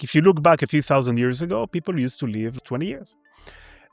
if you look back a few thousand years ago, people used to live 20 years.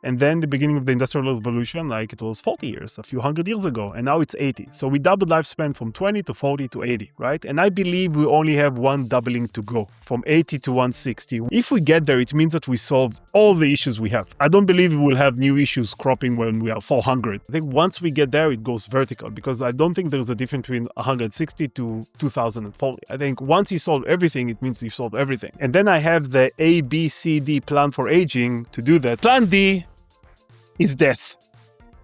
And then the beginning of the Industrial Revolution, like it was 40 years, a few hundred years ago, and now it's 80. So we doubled lifespan from 20 to 40 to 80, right? And I believe we only have one doubling to go, from 80 to 160. If we get there, it means that we solved all the issues we have. I don't believe we will have new issues cropping when we are 400. I think once we get there, it goes vertical, because I don't think there's a difference between 160 to 2040. I think once you solve everything, it means you solve everything. And then I have the A, B, C, D plan for aging to do that. Plan D is death.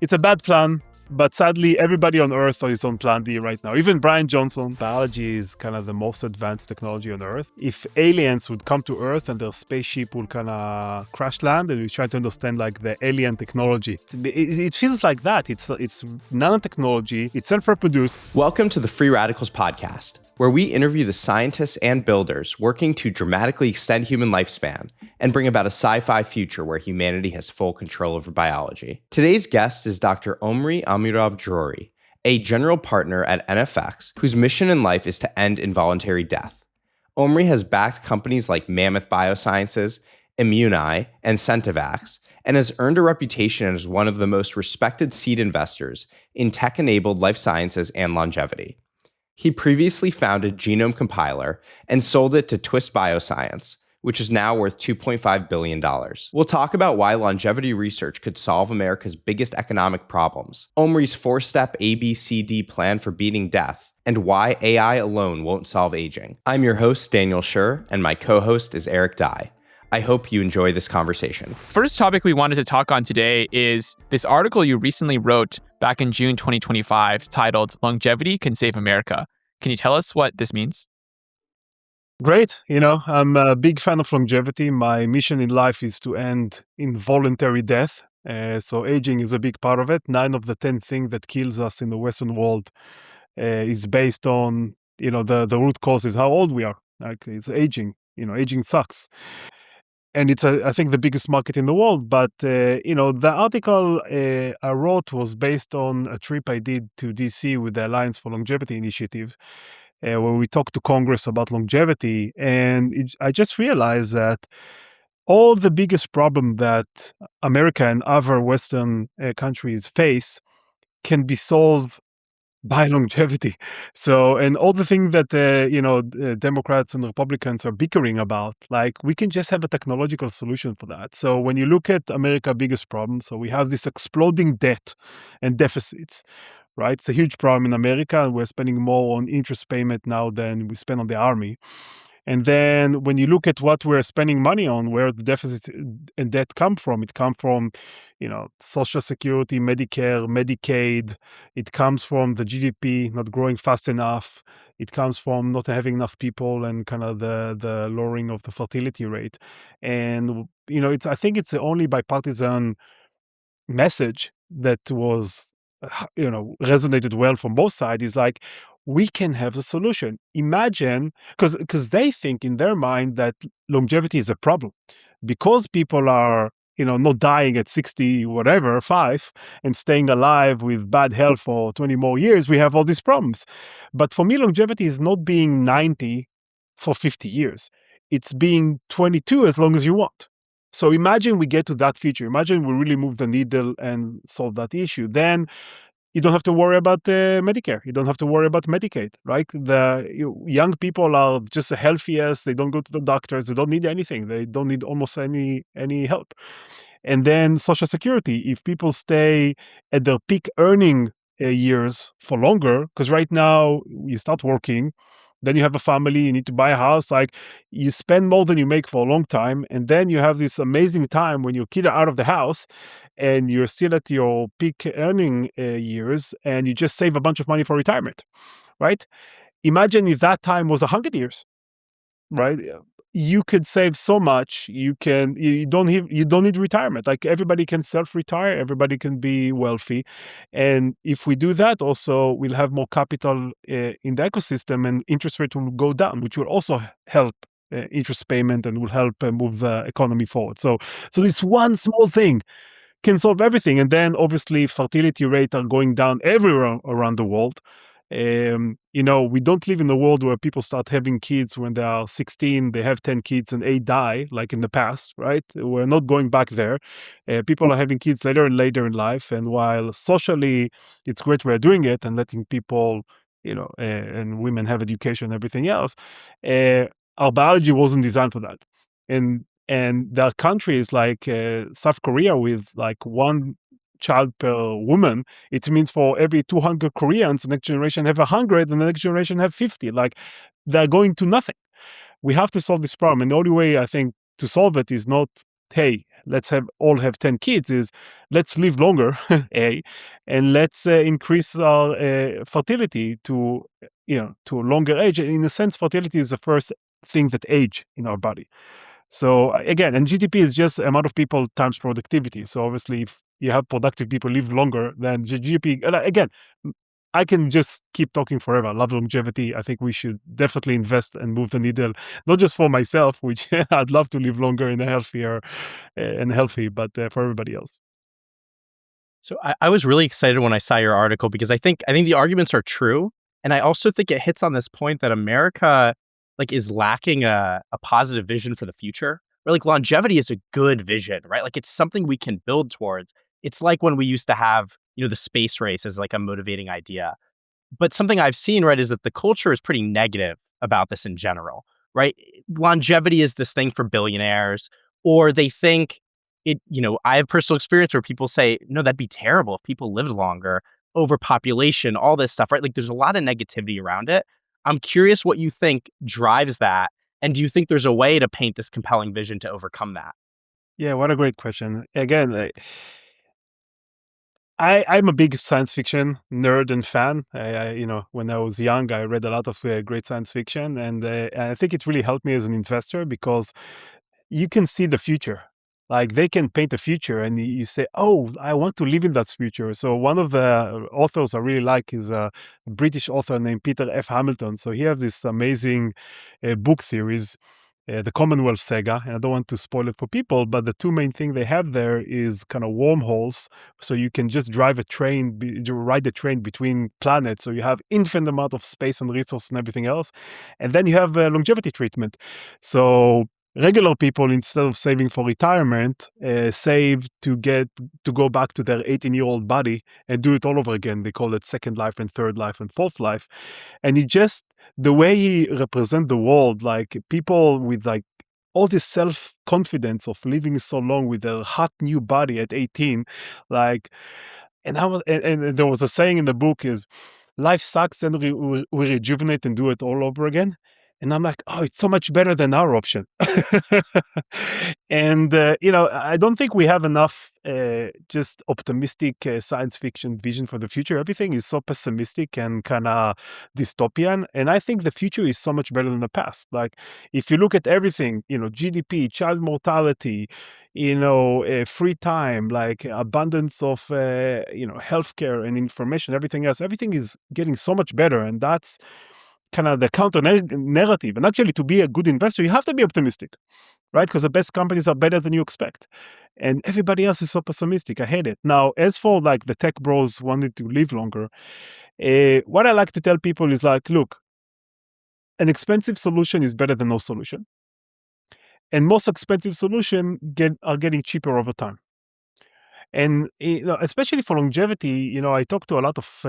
It's a bad plan, but sadly, everybody on Earth is on Plan D right now. Even Brian Johnson. Biology is kind of the most advanced technology on Earth. If aliens would come to Earth and their spaceship would kind of crash land, and we try to understand like the alien technology, it feels like that. It's nanotechnology. It's self-reproduced. Welcome to the Free Radicals podcast, where we interview the scientists and builders working to dramatically extend human lifespan and bring about a sci-fi future where humanity has full control over biology. Today's guest is Dr. Omri Amirav-Drory, a general partner at NFX, whose mission in life is to end involuntary death. Omri has backed companies like Mammoth Biosciences, Immunai, and Centivax, and has earned a reputation as one of the most respected seed investors in tech-enabled life sciences and longevity. He previously founded Genome Compiler and sold it to Twist Bioscience, which is now worth $2.5 billion. We'll talk about why longevity research could solve America's biggest economic problems, Omri's 4-step ABCD plan for beating death, and why AI alone won't solve aging. I'm your host, Daniel Schur, and my co-host is Eric Dye. I hope you enjoy this conversation. First topic we wanted to talk on today is this article you recently wrote back in June 2025 titled "Longevity Can Save America." Can you tell us what this means? Great. I'm a big fan of longevity. My mission in life is to end involuntary death. So aging is a big part of it. 9 of the 10 things that kills us in the Western world is based on, the root cause is how old we are. Like it's aging. Aging sucks. And it's, I think, the biggest market in the world. But, the article I wrote was based on a trip I did to DC with the Alliance for Longevity Initiative, where we talked to Congress about longevity. And I just realized that all the biggest problem that America and other Western countries face can be solved by longevity. So, and all the things that, Democrats and Republicans are bickering about, like we can just have a technological solution for that. So when you look at America's biggest problem, so we have this exploding debt and deficits, right? It's a huge problem in America, and we're spending more on interest payment now than we spend on the army. And then when you look at what we're spending money on, where the deficit and debt come from, it comes from, Social Security, Medicare, Medicaid. It comes from the GDP not growing fast enough. It comes from not having enough people and kind of the lowering of the fertility rate. And, I think it's the only bipartisan message that was, resonated well from both sides is like, we can have the solution. Imagine, because they think in their mind that longevity is a problem. Because people are, not dying at 60, whatever, 5, and staying alive with bad health for 20 more years, we have all these problems. But for me, longevity is not being 90 for 50 years. It's being 22 as long as you want. So imagine we get to that future. Imagine we really move the needle and solve that issue. Then you don't have to worry about Medicare. You don't have to worry about Medicaid, right? Young people are just the healthiest. They don't go to the doctors. They don't need anything. They don't need almost any help. And then Social Security, if people stay at their peak earning years for longer, because right now you start working, then you have a family, you need to buy a house, like you spend more than you make for a long time. And then you have this amazing time when your kids are out of the house and you're still at your peak earning years and you just save a bunch of money for retirement, right? Imagine if that time was 100 years, right? You could save so much. You don't need retirement. Like everybody can self-retire. Everybody can be wealthy. And if we do that, also we'll have more capital in the ecosystem and interest rate will go down, which will also help interest payment and will help move the economy forward. So this one small thing can solve everything. And then obviously fertility rates are going down everywhere around the world. We don't live in a world where people start having kids when they are 16, they have 10 kids and 8 die, like in the past, right? We're not going back there. People are having kids later and later in life. And while socially, it's great we're doing it and letting people, and women have education and everything else, uh, our biology wasn't designed for that. And there are countries like South Korea with like one child per woman. It means for every 200 Koreans, the next generation have 100 and the next generation have 50. Like they're going to nothing. We have to solve this problem. And the only way I think to solve it is not, hey, let's all have 10 kids, is let's live longer, and let's increase our fertility to a longer age. In a sense, fertility is the first thing that age in our body. So again, and GDP is just amount of people times productivity. So obviously, if you have productive people live longer, then the GDP, again, I can just keep talking forever. I love longevity. I think we should definitely invest and move the needle, not just for myself, which I'd love to live longer and healthier and healthy, but for everybody else. So I was really excited when I saw your article because I think the arguments are true. And I also think it hits on this point that America is lacking a positive vision for the future. Where longevity is a good vision, right? It's something we can build towards. It's like when we used to have, the space race as a motivating idea. But something I've seen, right, is that the culture is pretty negative about this in general, right? Longevity is this thing for billionaires, or they think I have personal experience where people say, no, that'd be terrible if people lived longer, overpopulation, all this stuff, right? There's a lot of negativity around it. I'm curious what you think drives that. And do you think there's a way to paint this compelling vision to overcome that? Yeah, what a great question. Again, I'm a big science fiction nerd and fan. When I was young, I read a lot of great science fiction, and I think it really helped me as an investor because you can see the future. Like they can paint a future, and you say, "Oh, I want to live in that future." So one of the authors I really like is a British author named Peter F. Hamilton. So he has this amazing book series, the Commonwealth Saga, and I don't want to spoil it for people, but the two main things they have there is kind of wormholes, so you can just drive a train, ride a train between planets, so you have infinite amount of space and resource and everything else, and then you have longevity treatment. So regular people, instead of saving for retirement, save to go back to their 18-year-old body and do it all over again. They call it second life and third life and fourth life. And the way he represent the world, like people with like all this self-confidence of living so long with their hot new body at 18, like, and there was a saying in the book is, life sucks and we rejuvenate and do it all over again. And I'm like, oh, it's so much better than our option. And, I don't think we have enough just optimistic science fiction vision for the future. Everything is so pessimistic and kind of dystopian. And I think the future is so much better than the past. Like, if you look at everything, GDP, child mortality, free time, like abundance of, healthcare and information, everything else, everything is getting so much better. And that's kind of the counter narrative. And actually, to be a good investor, you have to be optimistic, right? Because the best companies are better than you expect. And everybody else is so pessimistic. I hate it. Now, as for like the tech bros wanting to live longer, what I like to tell people is like, look, an expensive solution is better than no solution. And most expensive solutions are getting cheaper over time. And especially for longevity, I talk to a lot of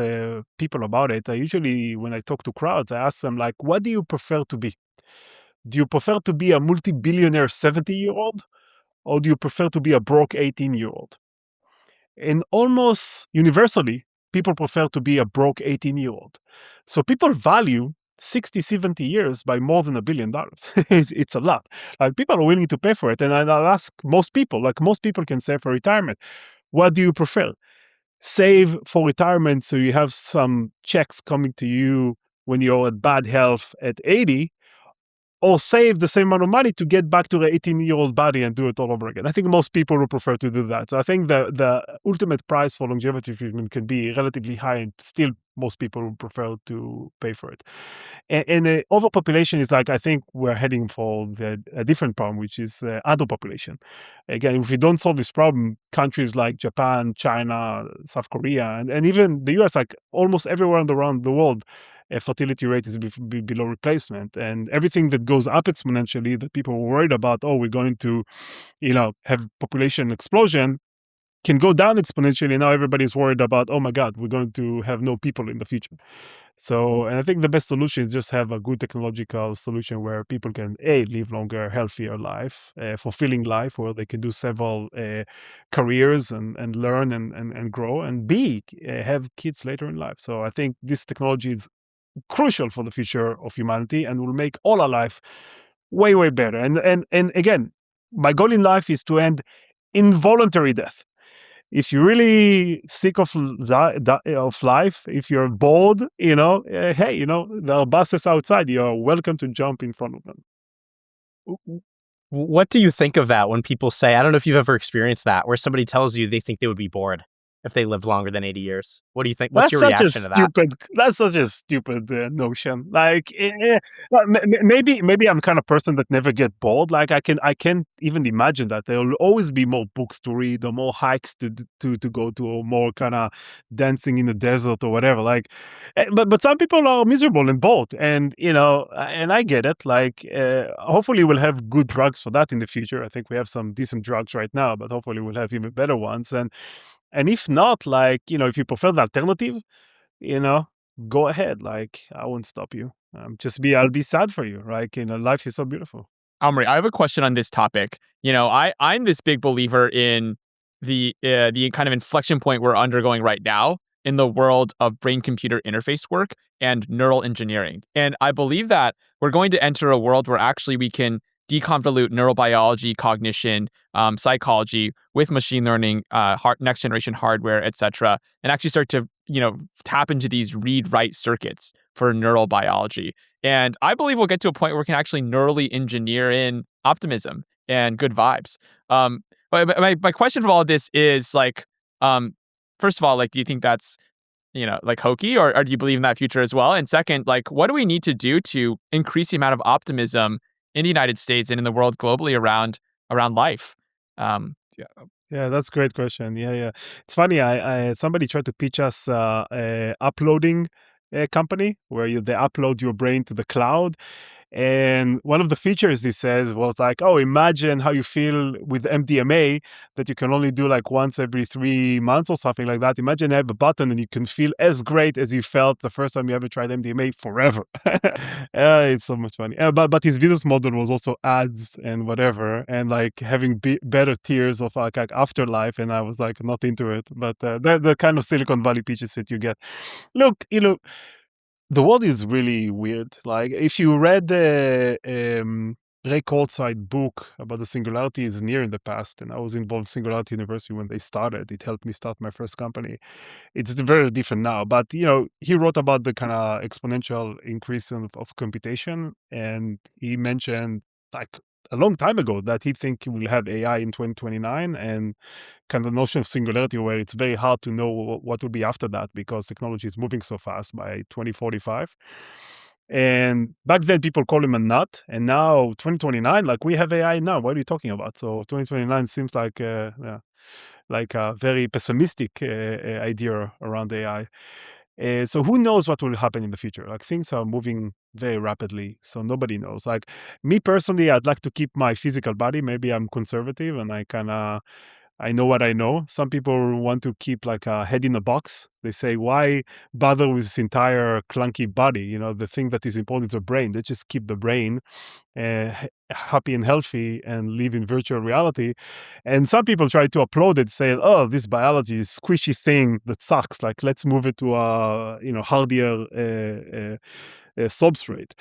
people about it. I usually, when I talk to crowds, I ask them like, what do you prefer to be? Do you prefer to be a multi-billionaire 70-year-old, or do you prefer to be a broke 18-year-old? And almost universally, people prefer to be a broke 18-year-old. So people value 60, 70 years by more than $1 billion. It's a lot. Like people are willing to pay for it. And I'll ask most people can save for retirement. What do you prefer? Save for retirement so you have some checks coming to you when you're at bad health at 80, or save the same amount of money to get back to the 18-year-old body and do it all over again. I think most people would prefer to do that. So I think the ultimate price for longevity treatment can be relatively high, and still most people would prefer to pay for it. And the overpopulation is like, I think we're heading for a different problem, which is underpopulation. Again, if we don't solve this problem, countries like Japan, China, South Korea, and even the US, like almost everywhere around the world, fertility rate is below replacement, and everything that goes up exponentially that people were worried about, oh, we're going to, have population explosion, can go down exponentially. Now everybody's worried about, oh my God, we're going to have no people in the future. So, and I think the best solution is just have a good technological solution where people can live longer, healthier life, fulfilling life, where they can do several careers and learn and grow, and have kids later in life. So I think this technology is crucial for the future of humanity and will make all our life way, way better. And again, my goal in life is to end involuntary death. If you're really sick of life, if you're bored, hey, there are buses outside. You're welcome to jump in front of them. What do you think of that when people say, I don't know if you've ever experienced that, where somebody tells you they think they would be bored if they lived longer than 80 years? What do you think? What's your reaction to that? That's such a stupid notion. Like, maybe I'm kind of person that never get bored. Like, I can't even imagine that there will always be more books to read, or more hikes to go to, or more kind of dancing in the desert or whatever. Like, but some people are miserable and bored, and and I get it. Like, hopefully we'll have good drugs for that in the future. I think we have some decent drugs right now, but hopefully we'll have even better ones. And if not, like, if you prefer the alternative, go ahead. Like, I won't stop you. I'll be sad for you, right? Life is so beautiful. Omri, I have a question on this topic. I'm this big believer in the kind of inflection point we're undergoing right now in the world of brain-computer interface work and neural engineering. And I believe that we're going to enter a world where actually we can deconvolute neurobiology, cognition, psychology with machine learning, next generation hardware, etc., and actually start to tap into these read-write circuits for neural biology. And I believe we'll get to a point where we can actually neurally engineer in optimism and good vibes. But my question for all of this is, like, first of all, like, do you think that's like hokey, or do you believe in that future as well? And second, like, what do we need to do to increase the amount of optimism in the United States and in the world globally around life? Yeah, that's a great question. Yeah. It's funny. I somebody tried to pitch us a uploading company where they upload your brain to the cloud. And one of the features he says was like, oh, imagine how you feel with MDMA that you can only do like once every 3 months or something like that. Imagine you have a button and you can feel as great as you felt the first time you ever tried MDMA forever. It's so much funny. But his business model was also ads and whatever, and like having better tiers of like afterlife. And I was like not into it. But the kind of Silicon Valley pitches that you get. Look, the world is really weird. Like, if you read the Ray Kurzweil book about the singularity is near in the past, and I was involved in Singularity University when they started. It helped me start my first company. It's very different now. But, he wrote about the kind of exponential increase of computation, and he mentioned, like, a long time ago that he think we'll have AI in 2029, and kind of notion of singularity where it's very hard to know what will be after that because technology is moving so fast by 2045. And back then people call him a nut, and now 2029, like, we have AI now. What are you talking about? So 2029 seems like a very pessimistic idea around AI. So who knows what will happen in the future? Like, things are moving very rapidly, so nobody knows. Like, me personally, I'd like to keep my physical body. Maybe I'm conservative and I know what I know. Some people want to keep like a head in a box. They say, why bother with this entire clunky body? The thing that is important is the brain. They just keep the brain happy and healthy and live in virtual reality. And some people try to upload it, say, oh, this biology is squishy thing that sucks. Like, let's move it to a hardier substrate.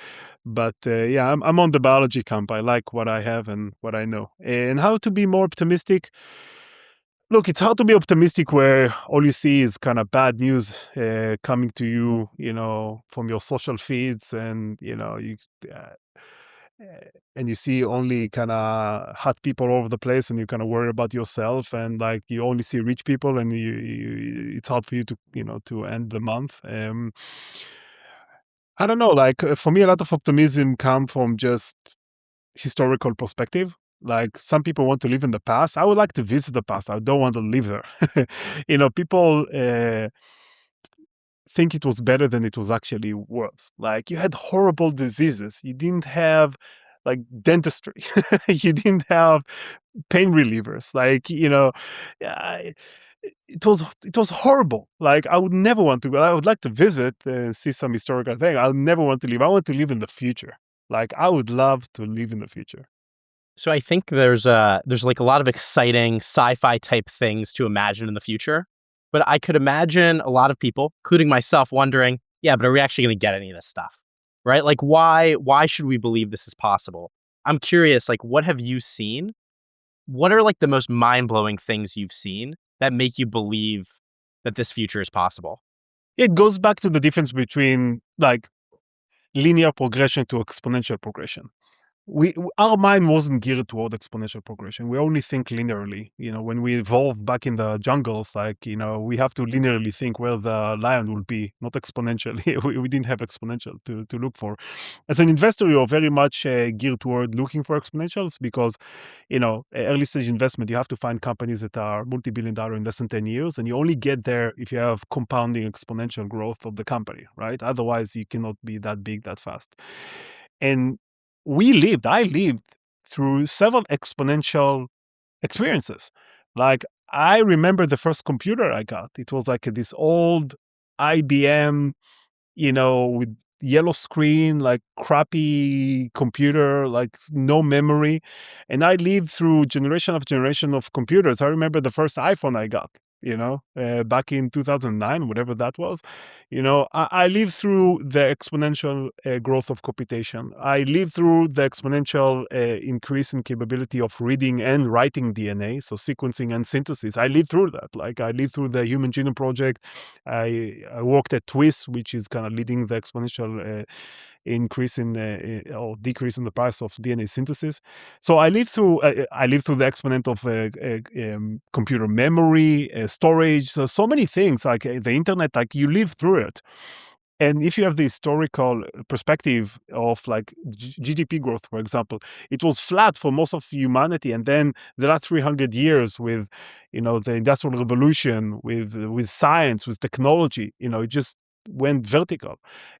But I'm on the biology camp. I like what I have and what I know. And how to be more optimistic? Look, it's hard to be optimistic where all you see is kind of bad news coming to you, from your social feeds, and and you see only kind of hot people all over the place, and you kind of worry about yourself, and like you only see rich people, and it's hard for you to to end the month. I don't know. Like for me, a lot of optimism come from just historical perspective. Like some people want to live in the past. I would like to visit the past. I don't want to live there. People think it was better than it was actually was. Like you had horrible diseases. You didn't have like dentistry. You didn't have pain relievers. Like, uh, it was horrible. Like I would never want to go. I would like to visit and see some historical thing. I would never want to live. I want to live in the future. Like I would love to live in the future. So I think there's like a lot of exciting sci-fi type things to imagine in the future. But I could imagine a lot of people, including myself, wondering, yeah, but are we actually going to get any of this stuff? Right? Like why should we believe this is possible? I'm curious, like what have you seen? What are like the most mind-blowing things you've seen that make you believe that this future is possible? It goes back to the difference between like linear progression to exponential progression. Our mind wasn't geared toward exponential progression. We only think linearly. When we evolved back in the jungles, like we have to linearly think where the lion will be, not exponentially. we didn't have exponential to look for. As an investor, you're very much geared toward looking for exponentials because early stage investment, you have to find companies that are multi-billion-dollar in less than 10 years, and you only get there if you have compounding exponential growth of the company, right? Otherwise, you cannot be that big that fast. And I lived through several exponential experiences. Like I remember the first computer I got. It was like this old IBM, with yellow screen, like crappy computer, like no memory. And I lived through generation of computers. I remember the first iPhone I got, back in 2009, whatever that was. I lived through the exponential growth of computation. I lived through the exponential increase in capability of reading and writing DNA, so sequencing and synthesis. I lived through that. Like I lived through the Human Genome Project. I worked at Twist, which is kind of leading the exponential increase in or decrease in the price of DNA synthesis. So I lived through the exponent of computer memory, storage, so many things like the internet. Like you live through it. And if you have the historical perspective of like GDP growth, for example, it was flat for most of humanity. And then the last 300 years with, the Industrial Revolution, with science, with technology, it just went vertical.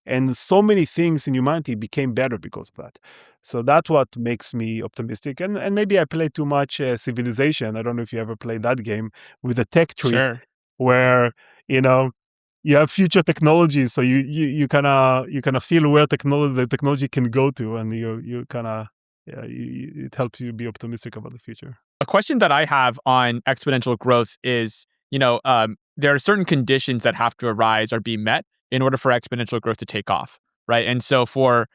And so many things in humanity became better because of that. So that's what makes me optimistic. And maybe I play too much Civilization. I don't know if you ever played that game with the tech tree Sure. where, you have future technologies, so you kind of feel where the technology can go to, and you kind of it helps you be optimistic about the future. A question that I have on exponential growth is, there are certain conditions that have to arise or be met in order for exponential growth to take off, right? And so for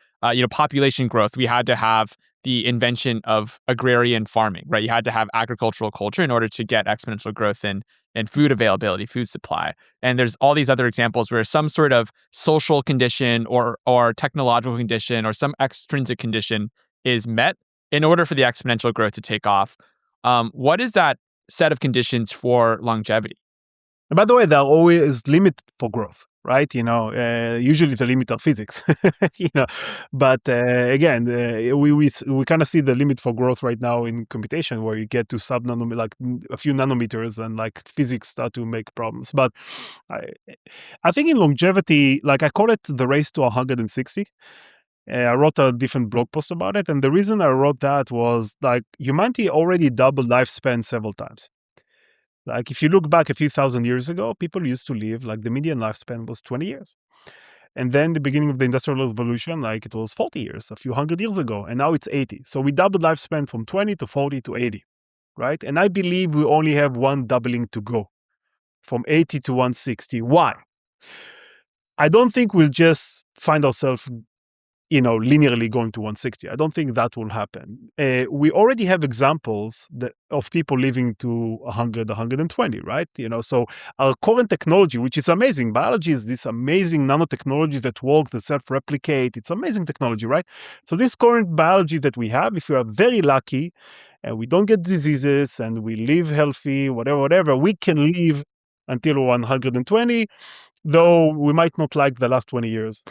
population growth, we had to have the invention of agrarian farming, right? You had to have agricultural culture in order to get exponential growth in food availability, food supply. And there's all these other examples where some sort of social condition or technological condition or some extrinsic condition is met in order for the exponential growth to take off. What is that set of conditions for longevity? And by the way, there are always limit for growth, right? Usually the limit are physics, But again, we kind of see the limit for growth right now in computation, where you get to sub-nanometer, like a few nanometers, and like physics start to make problems. But I think in longevity, like I call it the race to 160. I wrote a different blog post about it. And the reason I wrote that was like humanity already doubled lifespan several times. Like if you look back a few thousand years ago, people used to live, like the median lifespan was 20 years. And then the beginning of the Industrial Revolution, like it was 40 years, a few hundred years ago. And now it's 80. So we doubled lifespan from 20 to 40 to 80, right? And I believe we only have one doubling to go from 80 to 160. Why? I don't think we'll just find ourselves linearly going to 160. I don't think that will happen. We already have examples of people living to 100, 120, right? So our current technology, which is amazing, biology is this amazing nanotechnology that works, that self-replicate. It's amazing technology, right? So this current biology that we have, if we are very lucky and we don't get diseases and we live healthy, whatever, we can live until 120. Though we might not like the last 20 years.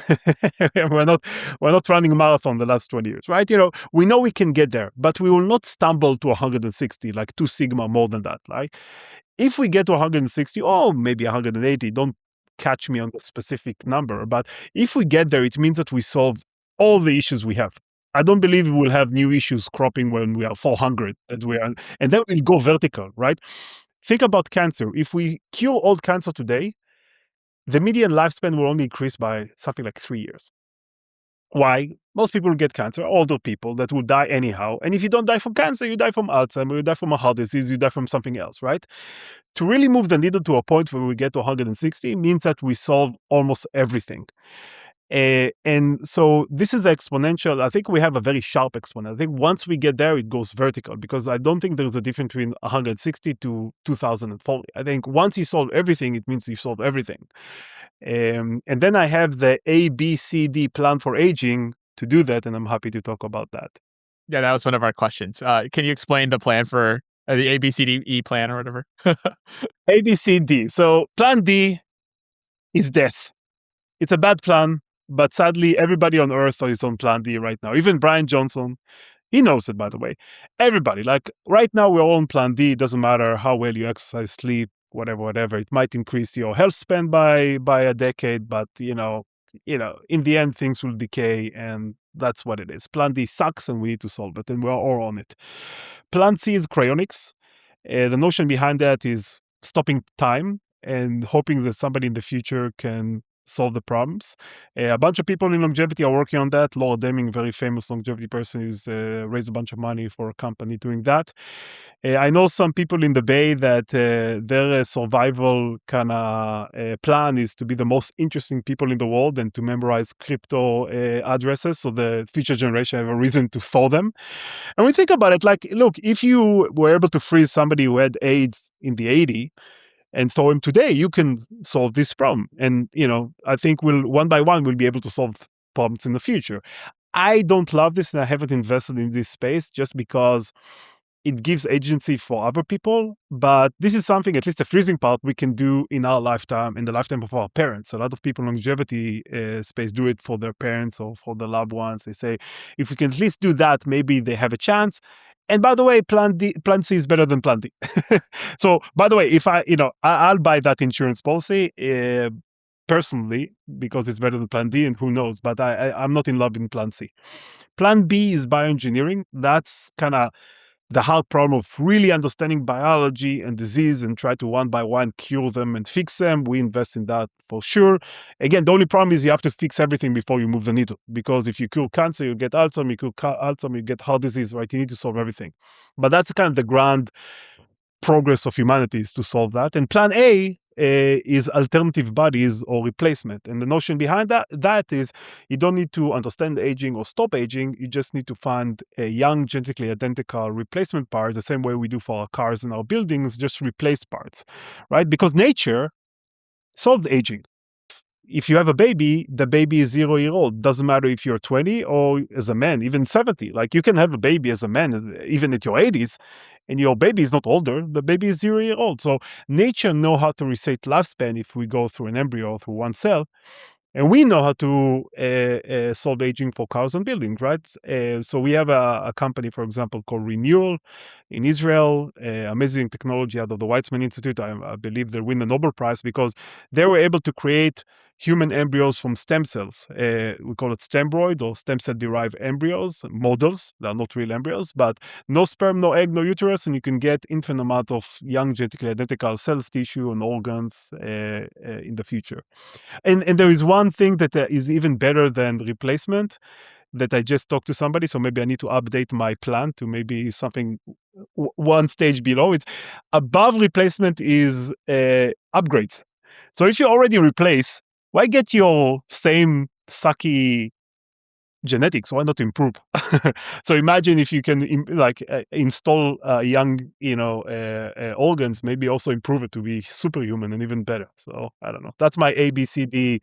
we're not running a marathon the last 20 years, right? We know we can get there, but we will not stumble to 160, like 2 sigma more than that. Like if we get to 160 or maybe 180, don't catch me on the specific number, but if we get there, it means that we solved all the issues we have. I don't believe we will have new issues cropping when we are 400, and then we'll go vertical, right? Think about cancer. If we cure all cancer today, the median lifespan will only increase by something like 3 years. Why? Most people get cancer, older people that will die anyhow. And if you don't die from cancer, you die from Alzheimer's, you die from a heart disease, you die from something else, right? To really move the needle to a point where we get to 160 means that we solve almost everything. And so this is the exponential. I think we have a very sharp exponential. I think once we get there, it goes vertical, because I don't think there's a difference between 160 to 2040. I think once you solve everything, it means you solve everything. And then I have the ABCD plan for aging to do that, and I'm happy to talk about that. Yeah, that was one of our questions. Can you explain the plan for the ABCDE plan or whatever? ABCD. So plan D is death. It's a bad plan, but sadly, everybody on Earth is on plan D right now. Even Brian Johnson, he knows it, by the way. Everybody, like right now, we're all on plan D. It doesn't matter how well you exercise, sleep, whatever. It might increase your health span by a decade, but in the end, things will decay, and that's what it is. Plan D sucks, and we need to solve it, and we're all on it. Plan C is cryonics. The notion behind that is stopping time and hoping that somebody in the future can solve the problems. A bunch of people in longevity are working on that. Laura Deming, very famous longevity person, is raised a bunch of money for a company doing that. I know some people in the Bay that their survival kind of plan is to be the most interesting people in the world and to memorize crypto addresses so the future generation have a reason to throw them. And we think about it like, look, if you were able to freeze somebody who had AIDS in the 80s, and throw him today, you can solve this problem. And, I think one by one, we'll be able to solve problems in the future. I don't love this, and I haven't invested in this space just because it gives agency for other people. But this is something, at least the freezing part, we can do in our lifetime, in the lifetime of our parents. A lot of people in longevity space do it for their parents or for their loved ones. They say, if we can at least do that, maybe they have a chance. And by the way, plan C is better than plan D. So, by the way, if I'll buy that insurance policy personally because it's better than plan D, and who knows, but I'm not in love with plan C. Plan B is bioengineering. That's kind of the hard problem of really understanding biology and disease and try to one by one cure them and fix them. We invest in that for sure. Again, the only problem is you have to fix everything before you move the needle, because if you cure cancer, you get Alzheimer's, you cure Alzheimer's, you get heart disease, right? You need to solve everything. But that's kind of the grand progress of humanity, is to solve that. And plan A is alternative bodies or replacement. And the notion behind that is you don't need to understand aging or stop aging. You just need to find a young, genetically identical replacement part, the same way we do for our cars and our buildings, just replace parts, right? Because nature solved aging. If you have a baby, the baby is 0 year old. Doesn't matter if you're 20 or as a man, even 70. Like you can have a baby as a man, even at your 80s, and your baby is not older. The baby is 0 year old. So nature know how to reset lifespan if we go through an embryo or through one cell. And we know how to solve aging for cars and buildings, right? So we have a company, for example, called Renewal in Israel, amazing technology out of the Weizmann Institute. I believe they win the Nobel Prize because they were able to create human embryos from stem cells. We call it stemroid or stem cell-derived embryos, models. They are not real embryos, but no sperm, no egg, no uterus, and you can get infinite amount of young genetically identical cells, tissue, and organs in the future. And there is one thing that is even better than replacement that I just talked to somebody, so maybe I need to update my plan to maybe something one stage below. It's above replacement is upgrades. So if you already replace, why get your same sucky genetics, why not improve? So imagine if you can install young organs, maybe also improve it to be superhuman and even better. So I don't know, that's my ABCD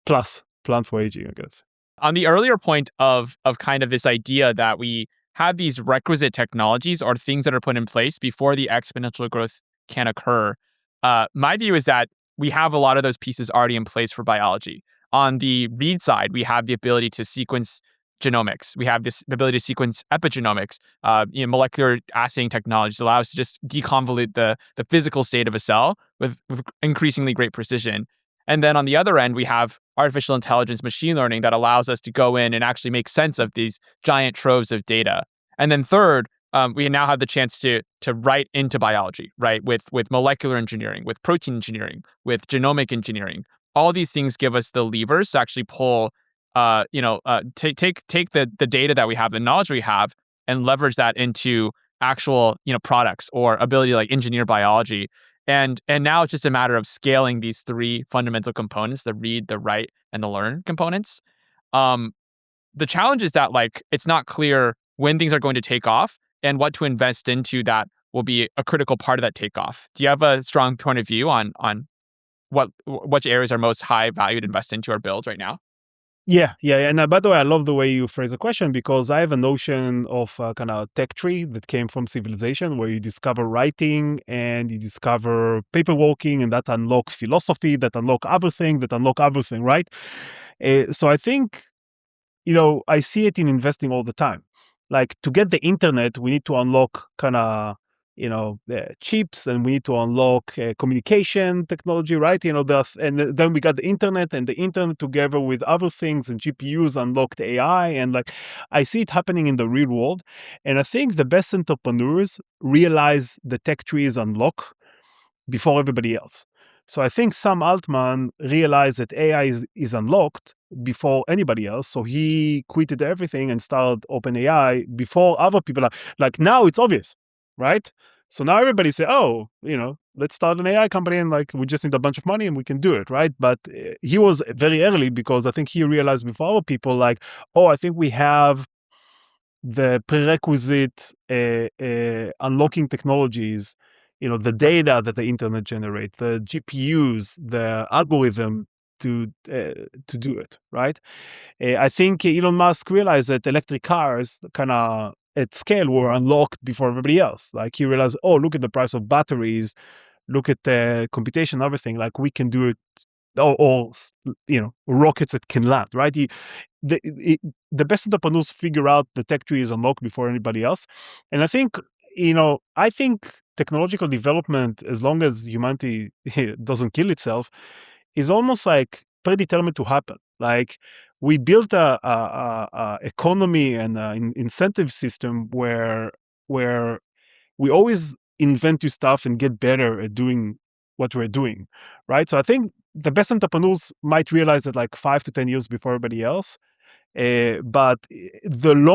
plus plan for aging, I guess. On the earlier point of kind of this idea that we have these requisite technologies or things that are put in place before the exponential growth can occur, my view is that we have a lot of those pieces already in place for biology. On the read side, we have the ability to sequence genomics. We have this ability to sequence epigenomics. Molecular assaying technologies allow us to just deconvolute the physical state of a cell with increasingly great precision. And then on the other end, we have artificial intelligence, machine learning that allows us to go in and actually make sense of these giant troves of data. And then third, we now have the chance to write into biology, right? With molecular engineering, with protein engineering, with genomic engineering. All these things give us the levers to actually pull, take the data that we have, the knowledge we have, and leverage that into actual, products or ability to engineer biology. And now it's just a matter of scaling these three fundamental components: the read, the write, and the learn components. The challenge is that it's not clear when things are going to take off, and what to invest into that will be a critical part of that takeoff. Do you have a strong point of view on which areas are most high value to invest into or build right now? Yeah. And by the way, I love the way you phrase the question, because I have a notion of kind of tech tree that came from civilization, where you discover writing and you discover paperworking, and that unlock philosophy, that unlock other things, right? So I think, I see it in investing all the time. Like, to get the internet, we need to unlock kind of, the chips, and we need to unlock communication technology, right? And then we got the internet, and the internet together with other things and GPUs unlocked AI. And I see it happening in the real world. And I think the best entrepreneurs realize the tech tree is unlocked before everybody else. So I think Sam Altman realized that AI is unlocked before anybody else. So he quitted everything and started OpenAI before other people are. Now it's obvious, right? So now everybody say, oh, let's start an AI company, and we just need a bunch of money and we can do it, right? But he was very early, because I think he realized before other people, oh, I think we have the prerequisite unlocking technologies, the data that the internet generates, the GPUs, the algorithm to do it, right? I think Elon Musk realized that electric cars kind of at scale were unlocked before everybody else. He realized, oh, look at the price of batteries, look at the computation, everything. We can do it, or rockets that can land, right? The best entrepreneurs figure out the tech tree is unlocked before anybody else. And I think, technological development, as long as humanity doesn't kill itself, is almost predetermined to happen. We built a economy and an incentive system where we always invent new stuff and get better at doing what we're doing, right? So I think the best entrepreneurs might realize that 5 to 10 years before everybody else. But even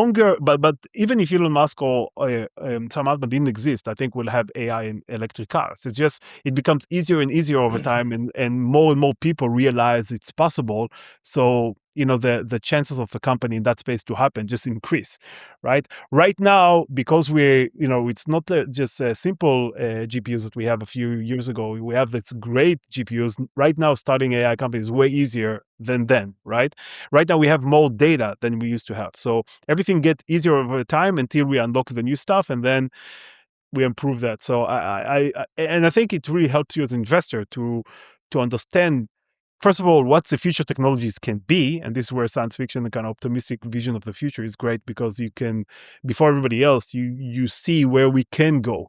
if Elon Musk or Sam Altman didn't exist, I think we'll have AI in electric cars. It's just, it becomes easier and easier over time, and more people realize it's possible. So, the chances of the company in that space to happen just increase, right? Right now, because it's not just simple GPUs that we have a few years ago. We have this great GPUs. Right now, starting AI companies is way easier than then, right? Right now, we have more data than we used to have. So everything gets easier over time until we unlock the new stuff, and then we improve that. So I think it really helps you as an investor to understand, first of all, what the future technologies can be. And this is where science fiction, the kind of optimistic vision of the future, is great, because you can, before everybody else, you see where we can go.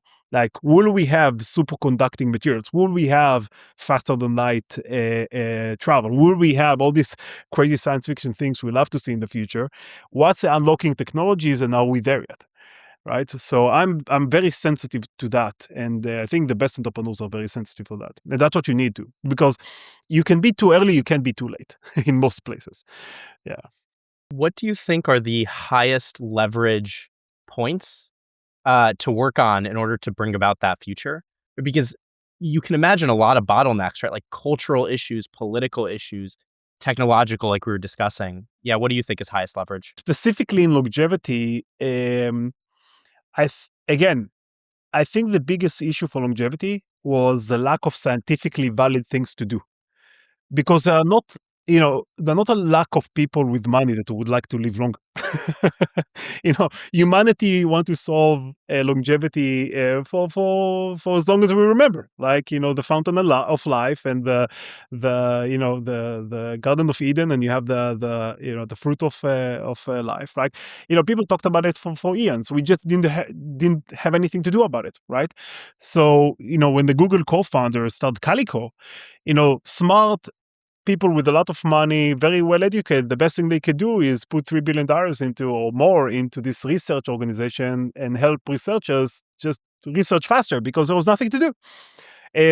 Will we have superconducting materials? Will we have faster than light travel? Will we have all these crazy science fiction things we love to see in the future? What's the unlocking technologies, and are we there yet? Right? So I'm very sensitive to that. And I think the best entrepreneurs are very sensitive for that. And that's what you need to, because you can be too early, you can't be too late in most places. Yeah. What do you think are the highest leverage points to work on in order to bring about that future? Because you can imagine a lot of bottlenecks, right? Like cultural issues, political issues, technological, like we were discussing. Yeah, what do you think is highest leverage? Specifically in longevity, again, I think the biggest issue for longevity was the lack of scientifically valid things to do. Because there are not, there are not a lack of people with money that would like to live longer. Humanity want to solve longevity for as long as we remember. Like, the fountain of life and the Garden of Eden, and you have the fruit of life. Right? People talked about it for eons. We just didn't have anything to do about it. Right? So, when the Google co-founders started Calico, smart people with a lot of money, very well educated, the best thing they could do is put $3 billion into or more into this research organization and help researchers just research faster because there was nothing to do.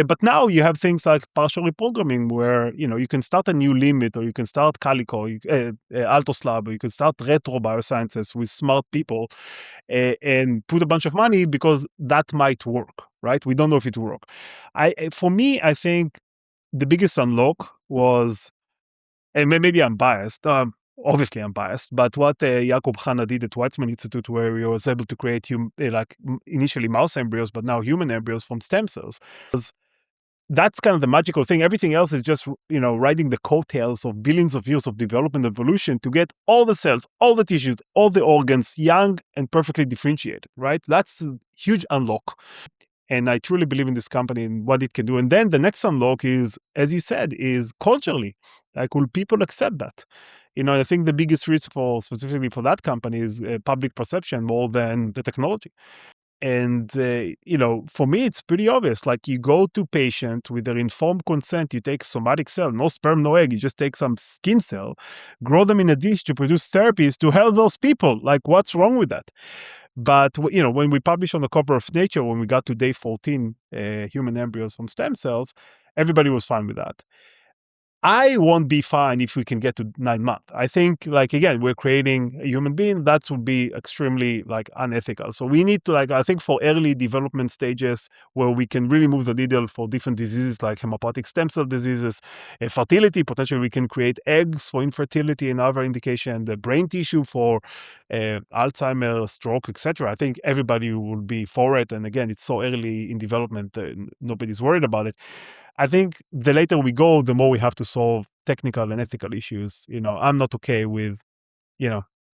But now you have things like partial reprogramming where, you can start a new limit, or you can start Calico, AltoSlab, or you can start Retro Biosciences with smart people and put a bunch of money because that might work, right? We don't know if it will work. For me, I think the biggest unlock was, and maybe I'm biased, obviously I'm biased, but what Jakob Hanna did at Weizmann Institute, where he was able to create initially mouse embryos, but now human embryos from stem cells, that's kind of the magical thing. Everything else is just, riding the coattails of billions of years of development and evolution to get all the cells, all the tissues, all the organs young and perfectly differentiated, right? That's a huge unlock. And I truly believe in this company and what it can do. And then the next unlock is, as you said, is culturally. Like, will people accept that? I think the biggest risk specifically for that company is public perception more than the technology. And, for me, it's pretty obvious. Like, you go to patient with their informed consent, you take somatic cell, no sperm, no egg, you just take some skin cell, grow them in a dish to produce therapies to help those people. Like, what's wrong with that? But, when we published on the cover of Nature, when we got to day 14, human embryos from stem cells, everybody was fine with that. I won't be fine if we can get to 9 months. I think, again, we're creating a human being. That would be extremely, unethical. So we need to, I think for early development stages where we can really move the needle for different diseases like hematopoietic stem cell diseases, fertility, potentially we can create eggs for infertility and other indication, the brain tissue for Alzheimer's, stroke, etc. I think everybody will be for it. And again, it's so early in development, nobody's worried about it. I think the later we go, the more we have to solve technical and ethical issues. I'm not okay with,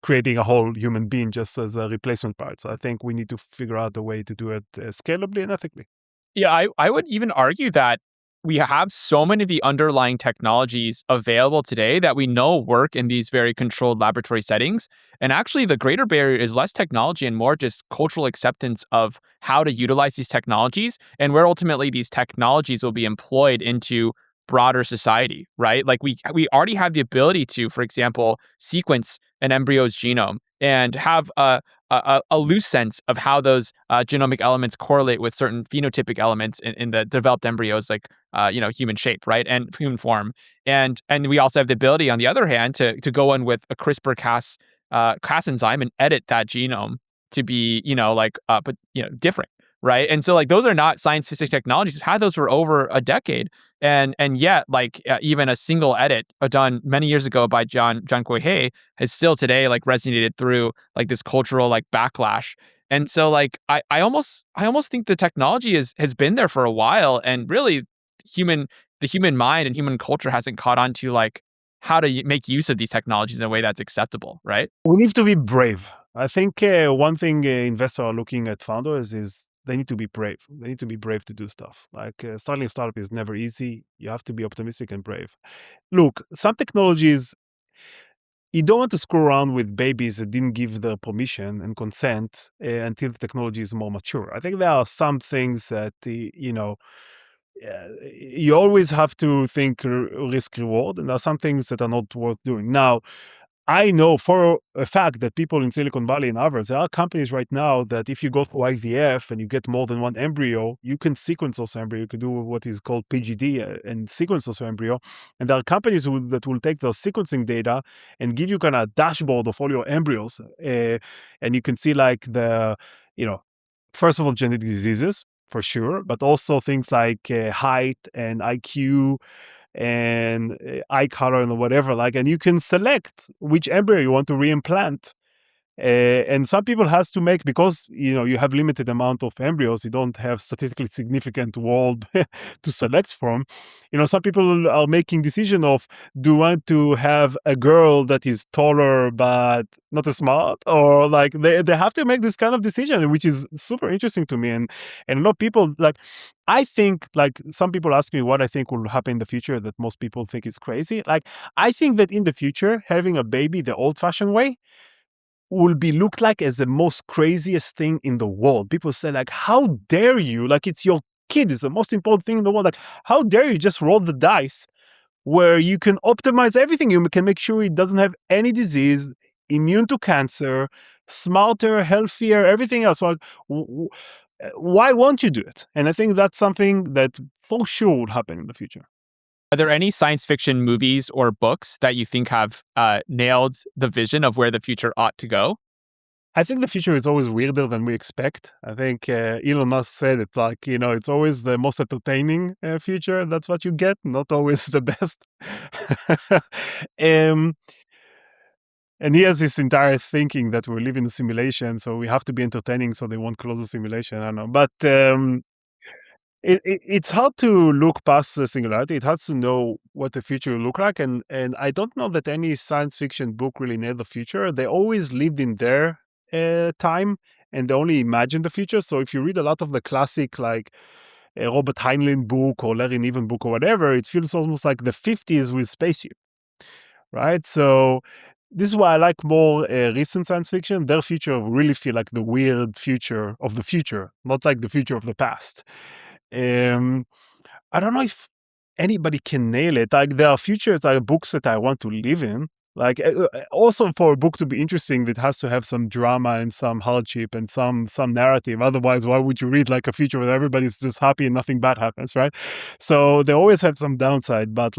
creating a whole human being just as a replacement part. So I think we need to figure out a way to do it scalably and ethically. Yeah, I would even argue that we have so many of the underlying technologies available today that we know work in these very controlled laboratory settings. And actually, the greater barrier is less technology and more just cultural acceptance of how to utilize these technologies and where ultimately these technologies will be employed into broader society, right? Like we already have the ability to, for example, sequence an embryo's genome and have a loose sense of how those genomic elements correlate with certain phenotypic elements in the developed embryos, like human shape, right, and human form. And we also have the ability, on the other hand, to go in with a CRISPR-Cas enzyme and edit that genome to be different, right? And so those are not science-specific technologies. We've had those for over a decade, and yet even a single edit done many years ago by John Coyhay has still today resonated through this cultural backlash. And so I almost think the technology has been there for a while, and really the human mind and human culture hasn't caught on to how to make use of these technologies in a way that's acceptable, right? We need to be brave. I think one thing investors are looking at founders is they need to be brave. They need to be brave to do stuff. Starting a startup is never easy. You have to be optimistic and brave. Look, some technologies, you don't want to screw around with babies that didn't give their permission and consent until the technology is more mature. I think there are some things that, you always have to think risk reward, and there are some things that are not worth doing. Now, I know for a fact that people in Silicon Valley and others, there are companies right now that if you go through IVF and you get more than one embryo, you can sequence those embryo. You can do what is called PGD and sequence those embryo. And there are companies that will take those sequencing data and give you kind of a dashboard of all your embryos. And you can see first of all, genetic diseases for sure, but also things like height and IQ, and eye color and whatever, and you can select which embryo you want to reimplant. And some people has to make, because you have limited amount of embryos, you don't have statistically significant world to select from. Some people are making decision of, do you want to have a girl that is taller but not as smart, or they have to make this kind of decision, which is super interesting to me. And a lot of people, I think, some people ask me what I think will happen in the future that most people think is crazy. I think that in the future, having a baby the old-fashioned way will be looked like as the most craziest thing in the world. People say, how dare you? It's your kid. It's the most important thing in the world. How dare you just roll the dice where you can optimize everything? You can make sure it doesn't have any disease, immune to cancer, smarter, healthier, everything else. Why won't you do it? And I think that's something that for sure would happen in the future. Are there any science fiction movies or books that you think have nailed the vision of where the future ought to go? I think the future is always weirder than we expect. I think Elon Musk said it, it's always the most entertaining future. That's what you get, not always the best. And he has this entire thinking that we live in a simulation, so we have to be entertaining so they won't close the simulation. I don't know. But it's hard to look past the singularity. It has to know what the future will look like. And I don't know that any science fiction book really nailed the future. They always lived in their time, and they only imagined the future. So if you read a lot of the classic, a Robert Heinlein book or Larry Niven book or whatever, it feels almost like the 50s with spaceship, right? So this is why I like more recent science fiction. Their future really feel like the weird future of the future, not like the future of the past. I don't know if anybody can nail it. There are futures, books that I want to live in. Also for a book to be interesting, it has to have some drama and some hardship and some narrative. Otherwise, why would you read a future where everybody's just happy and nothing bad happens, right? So they always have some downside. But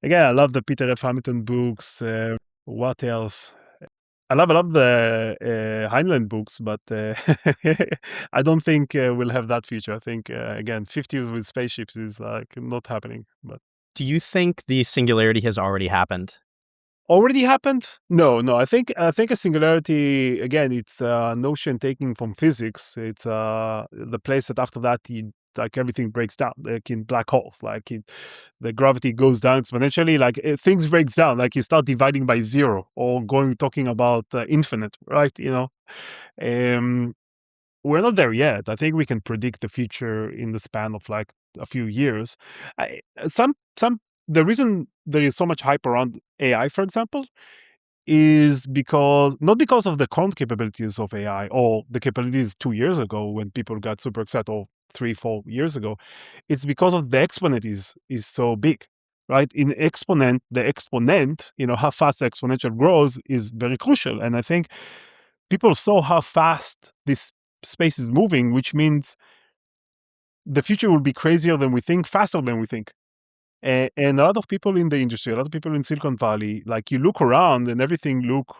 again, I love the Peter F. Hamilton books. What else? I love the Heinlein books, but I don't think we'll have that future. I think, again, 50s with spaceships is not happening. But Do you think the singularity has already happened? already happened? No. I think a singularity, again, it's a notion taken from physics. It's the place that after that everything breaks down, in black holes. The gravity goes down exponentially. Things breaks down. You start dividing by zero or talking about infinite, right? We're not there yet. I think we can predict the future in the span of a few years. The reason there is so much hype around AI, for example, is not because of the current capabilities of AI or the capabilities 2 years ago when people got super excited, or 3-4 years ago. It's because of the exponent is so big, right? The exponent, how fast the exponential grows is very crucial. And I think people saw how fast this space is moving, which means the future will be crazier than we think, faster than we think. And a lot of people in the industry, a lot of people in Silicon Valley, you look around and everything look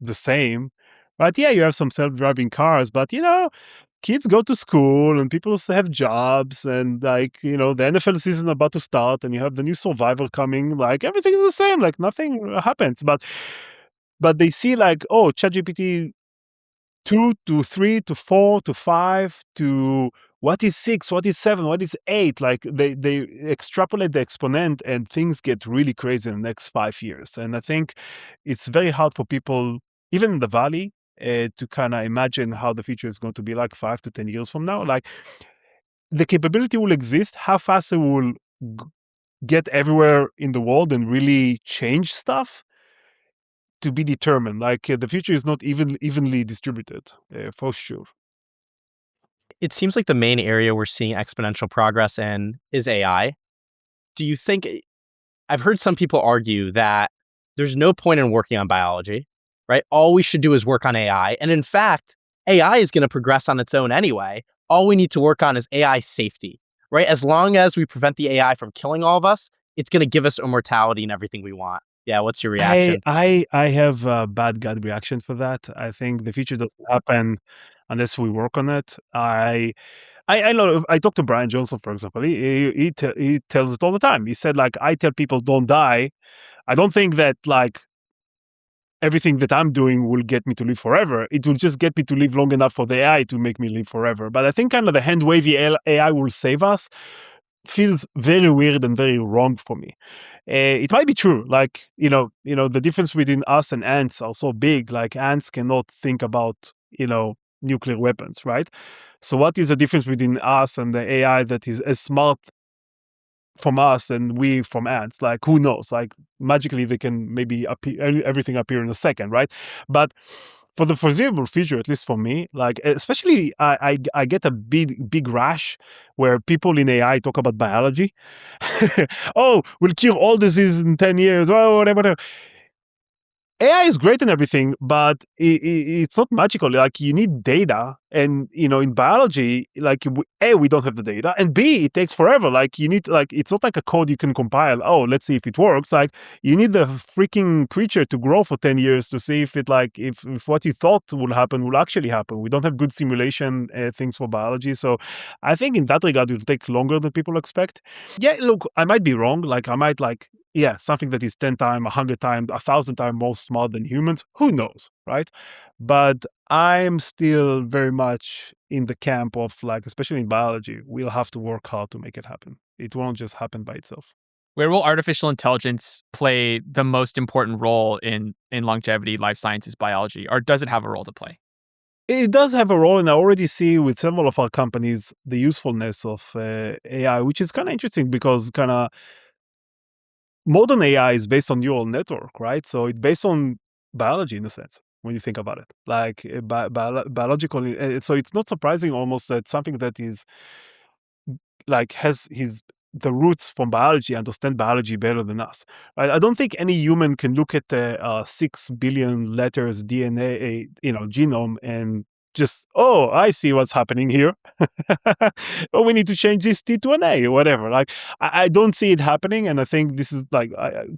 the same. Right? Yeah, you have some self-driving cars, but kids go to school and people have jobs, and the NFL season about to start, and you have the new Survivor coming. Everything is the same. Nothing happens. But they see ChatGPT 2 to 3 to 4 to 5 to what is 6, what is 7, what is 8. They extrapolate the exponent, and things get really crazy in the next 5 years. And I think it's very hard for people, even in the Valley, to kind of imagine how the future is going to be 5 to 10 years from now. The capability will exist. How fast it will get everywhere in the world and really change stuff, to be determined. The future is not evenly distributed, for sure. It seems like the main area we're seeing exponential progress in is AI. Do you think, I've heard some people argue that there's no point in working on biology, right? All we should do is work on AI. And in fact, AI is going to progress on its own anyway. All we need to work on is AI safety, right? As long as we prevent the AI from killing all of us, it's going to give us immortality and everything we want. Yeah, what's your reaction? I have a bad gut reaction for that. I think the future doesn't happen unless we work on it. I I know. I talked to Brian Johnson, for example. He tells it all the time. He said, like, I tell people don't die. I don't think that, like, everything that I'm doing will get me to live forever. It will just get me to live long enough for the AI to make me live forever. But I think kind of the hand wavy AI will save us feels very weird and very wrong for me. It might be true, like, the difference between us and ants are so big. Like, ants cannot think about, nuclear weapons, right? So what is the difference between us and the AI that is as smart from us and we from ants? Like, who knows? Like, magically they can maybe everything appear in a second, right? But for the foreseeable future, at least for me, like, especially I get a big rash where people in AI talk about biology. Oh, we'll cure all diseases in 10 years. Oh, whatever. AI is great and everything, but it's not magical. Like, you need data, and in biology, like, A, we don't have the data, and B, it takes forever. Like, you need, like, it's not like a code you can compile. Oh, let's see if it works. Like, you need the freaking creature to grow for 10 years to see if it, like, if what you thought will happen will actually happen. We don't have good simulation things for biology, so I think in that regard, it will take longer than people expect. Yeah, look, I might be wrong. Like, I might, like, yeah, something that is 10 times, 100 times, 1,000 times more smart than humans. Who knows, right? But I'm still very much in the camp of, like, especially in biology, we'll have to work hard to make it happen. It won't just happen by itself. Where will artificial intelligence play the most important role in longevity, life sciences, biology, or does it have a role to play? It does have a role, and I already see with several of our companies the usefulness of AI, which is kind of interesting because kind of modern AI is based on neural network, right? So it's based on biology in a sense when you think about it, like biological. So it's not surprising almost that something that is like has the roots from biology, understand biology better than us. Right? I don't think any human can look at the 6 billion letters DNA, genome, and just, oh, I see what's happening here. Oh, we need to change this T to an A or whatever. Like, I don't see it happening, and I think this is like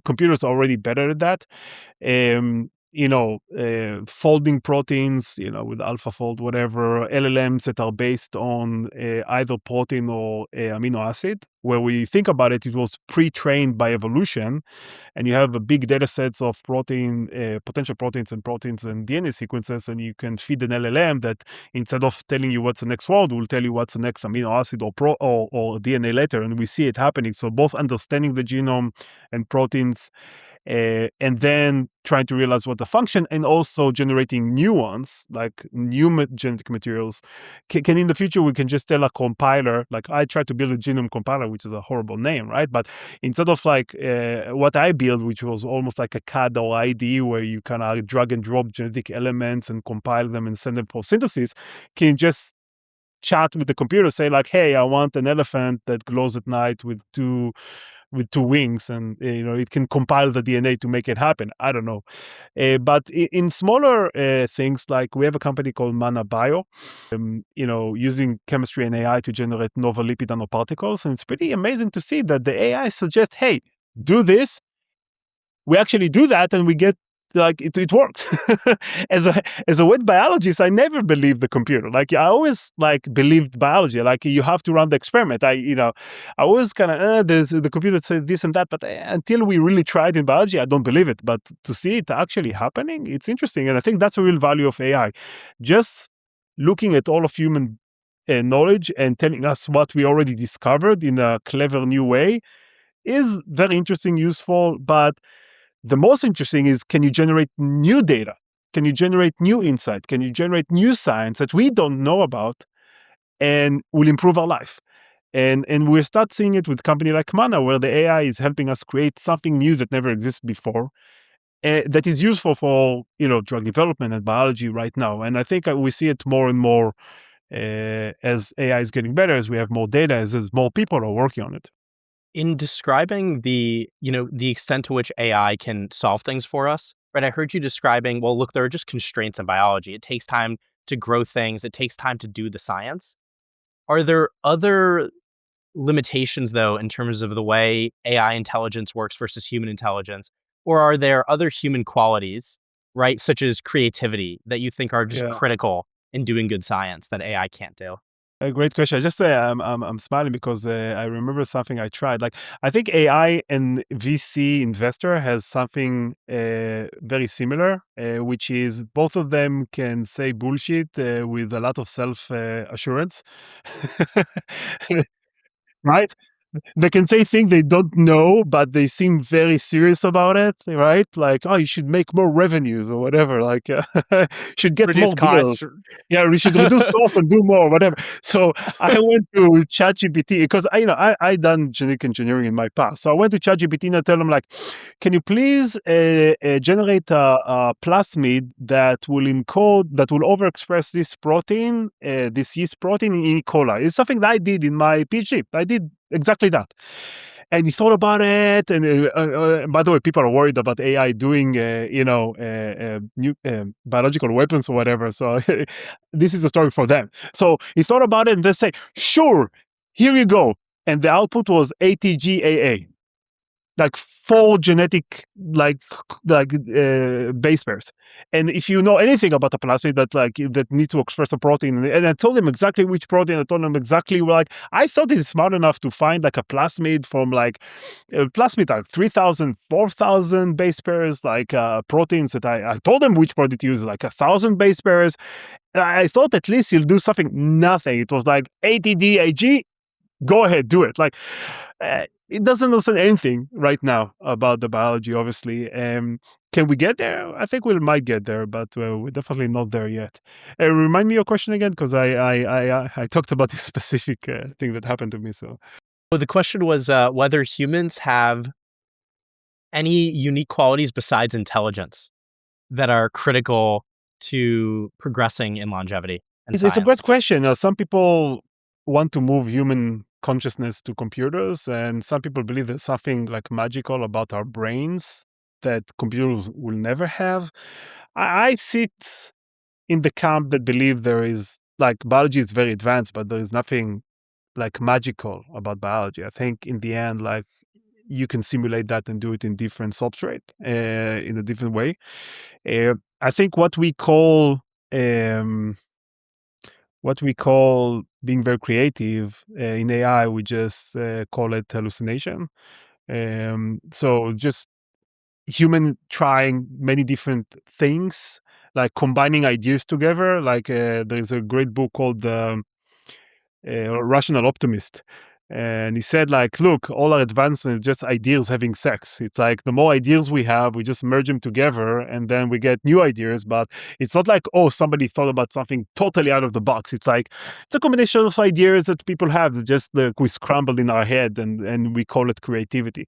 computers are already better at that. Folding proteins, with AlphaFold, whatever, LLMs that are based on either protein or amino acid, where we think about it, it was pre-trained by evolution, and you have a big data sets of potential proteins and DNA sequences, and you can feed an LLM that instead of telling you what's the next word, will tell you what's the next amino acid or DNA letter, and we see it happening. So both understanding the genome and proteins, and then trying to realize what the function, and also generating new ones, like new genetic materials. Can in the future, we can just tell a compiler, like I tried to build a Genome Compiler, which is a horrible name, right? But instead of like what I built, which was almost like a CAD or IDE, where you kind of drag and drop genetic elements and compile them and send them for synthesis, can you just chat with the computer, say like, hey, I want an elephant that glows at night with two wings, and it can compile the DNA to make it happen. I don't know. But in smaller things, like we have a company called Mammoth Bio, using chemistry and AI to generate novel lipid nanoparticles. And it's pretty amazing to see that the AI suggests, hey, do this. We actually do that, and we get, like, it works. As a wet biologist, I never believed the computer. Like, I always like believed biology. Like, you have to run the experiment. I always kind of the computer said this and that, but until we really tried in biology, I don't believe it. But to see it actually happening, it's interesting, and I think that's a real value of AI. Just looking at all of human knowledge and telling us what we already discovered in a clever new way is very interesting, useful, but the most interesting is, can you generate new data? Can you generate new insight? Can you generate new science that we don't know about and will improve our life? And we start seeing it with a company like Mana, where the AI is helping us create something new that never existed before, that is useful for drug development and biology right now. And I think we see it more and more as AI is getting better, as we have more data, as more people are working on it. In describing the extent to which AI can solve things for us, right? I heard you describing, well, look, there are just constraints in biology. It takes time to grow things. It takes time to do the science. Are there other limitations, though, in terms of the way AI intelligence works versus human intelligence? Or are there other human qualities, right, such as creativity, that you think are just critical in doing good science that AI can't do? A great question. I just say I'm smiling because I remember something I tried. Like I think AI and VC investor has something very similar, which is both of them can say bullshit with a lot of self assurance, right? They can say things they don't know, but they seem very serious about it, right? Like, oh, you should make more revenues or whatever. Like, should get Reduce more costs. deals. Yeah, we should reduce costs and do more, whatever. So I went to ChatGPT because I done genetic engineering in my past. So I went to ChatGPT and I tell them like, can you please generate a plasmid that will overexpress this protein, this yeast protein in E. coli. It's something that I did in my PhD. I did exactly that. And he thought about it. And by the way, people are worried about AI doing, new biological weapons or whatever. So this is a story for them. So he thought about it and they say, sure, here you go. And the output was ATGAA, like 4 genetic base pairs. And if you know anything about a plasmid that needs to express a protein, and I told him exactly which protein, I told him exactly I thought he's smart enough to find like a plasmid from like a plasmid like 3,000, 4,000 base pairs, like proteins that I told him which protein to use, like 1,000 base pairs. I thought at least he'll do something. Nothing. It was like ATDAG, go ahead, do it. Like, it doesn't understand anything right now about the biology, obviously. Can we get there? I think we might get there, but we're definitely not there yet. Remind me your question again, because I talked about this specific thing that happened to me. So The question was whether humans have any unique qualities besides intelligence that are critical to progressing in longevity and it's a great science. question. Some people want to move human consciousness to computers, and some people believe there's something like magical about our brains that computers will never have. I sit in the camp that believe there is, like, biology is very advanced, but there is nothing like magical about biology. I think in the end, like, you can simulate that and do it in different substrate, in a different way. I think what we call being very creative in AI, we just call it hallucination. So just human trying many different things, like combining ideas together. Like there's a great book called Rational Optimist. And he said, like, look, all our advancement is just ideas having sex. It's like the more ideas we have, we just merge them together and then we get new ideas. But it's not like, oh, somebody thought about something totally out of the box. It's like, it's a combination of ideas that people have that just we scrambled in our head and we call it creativity.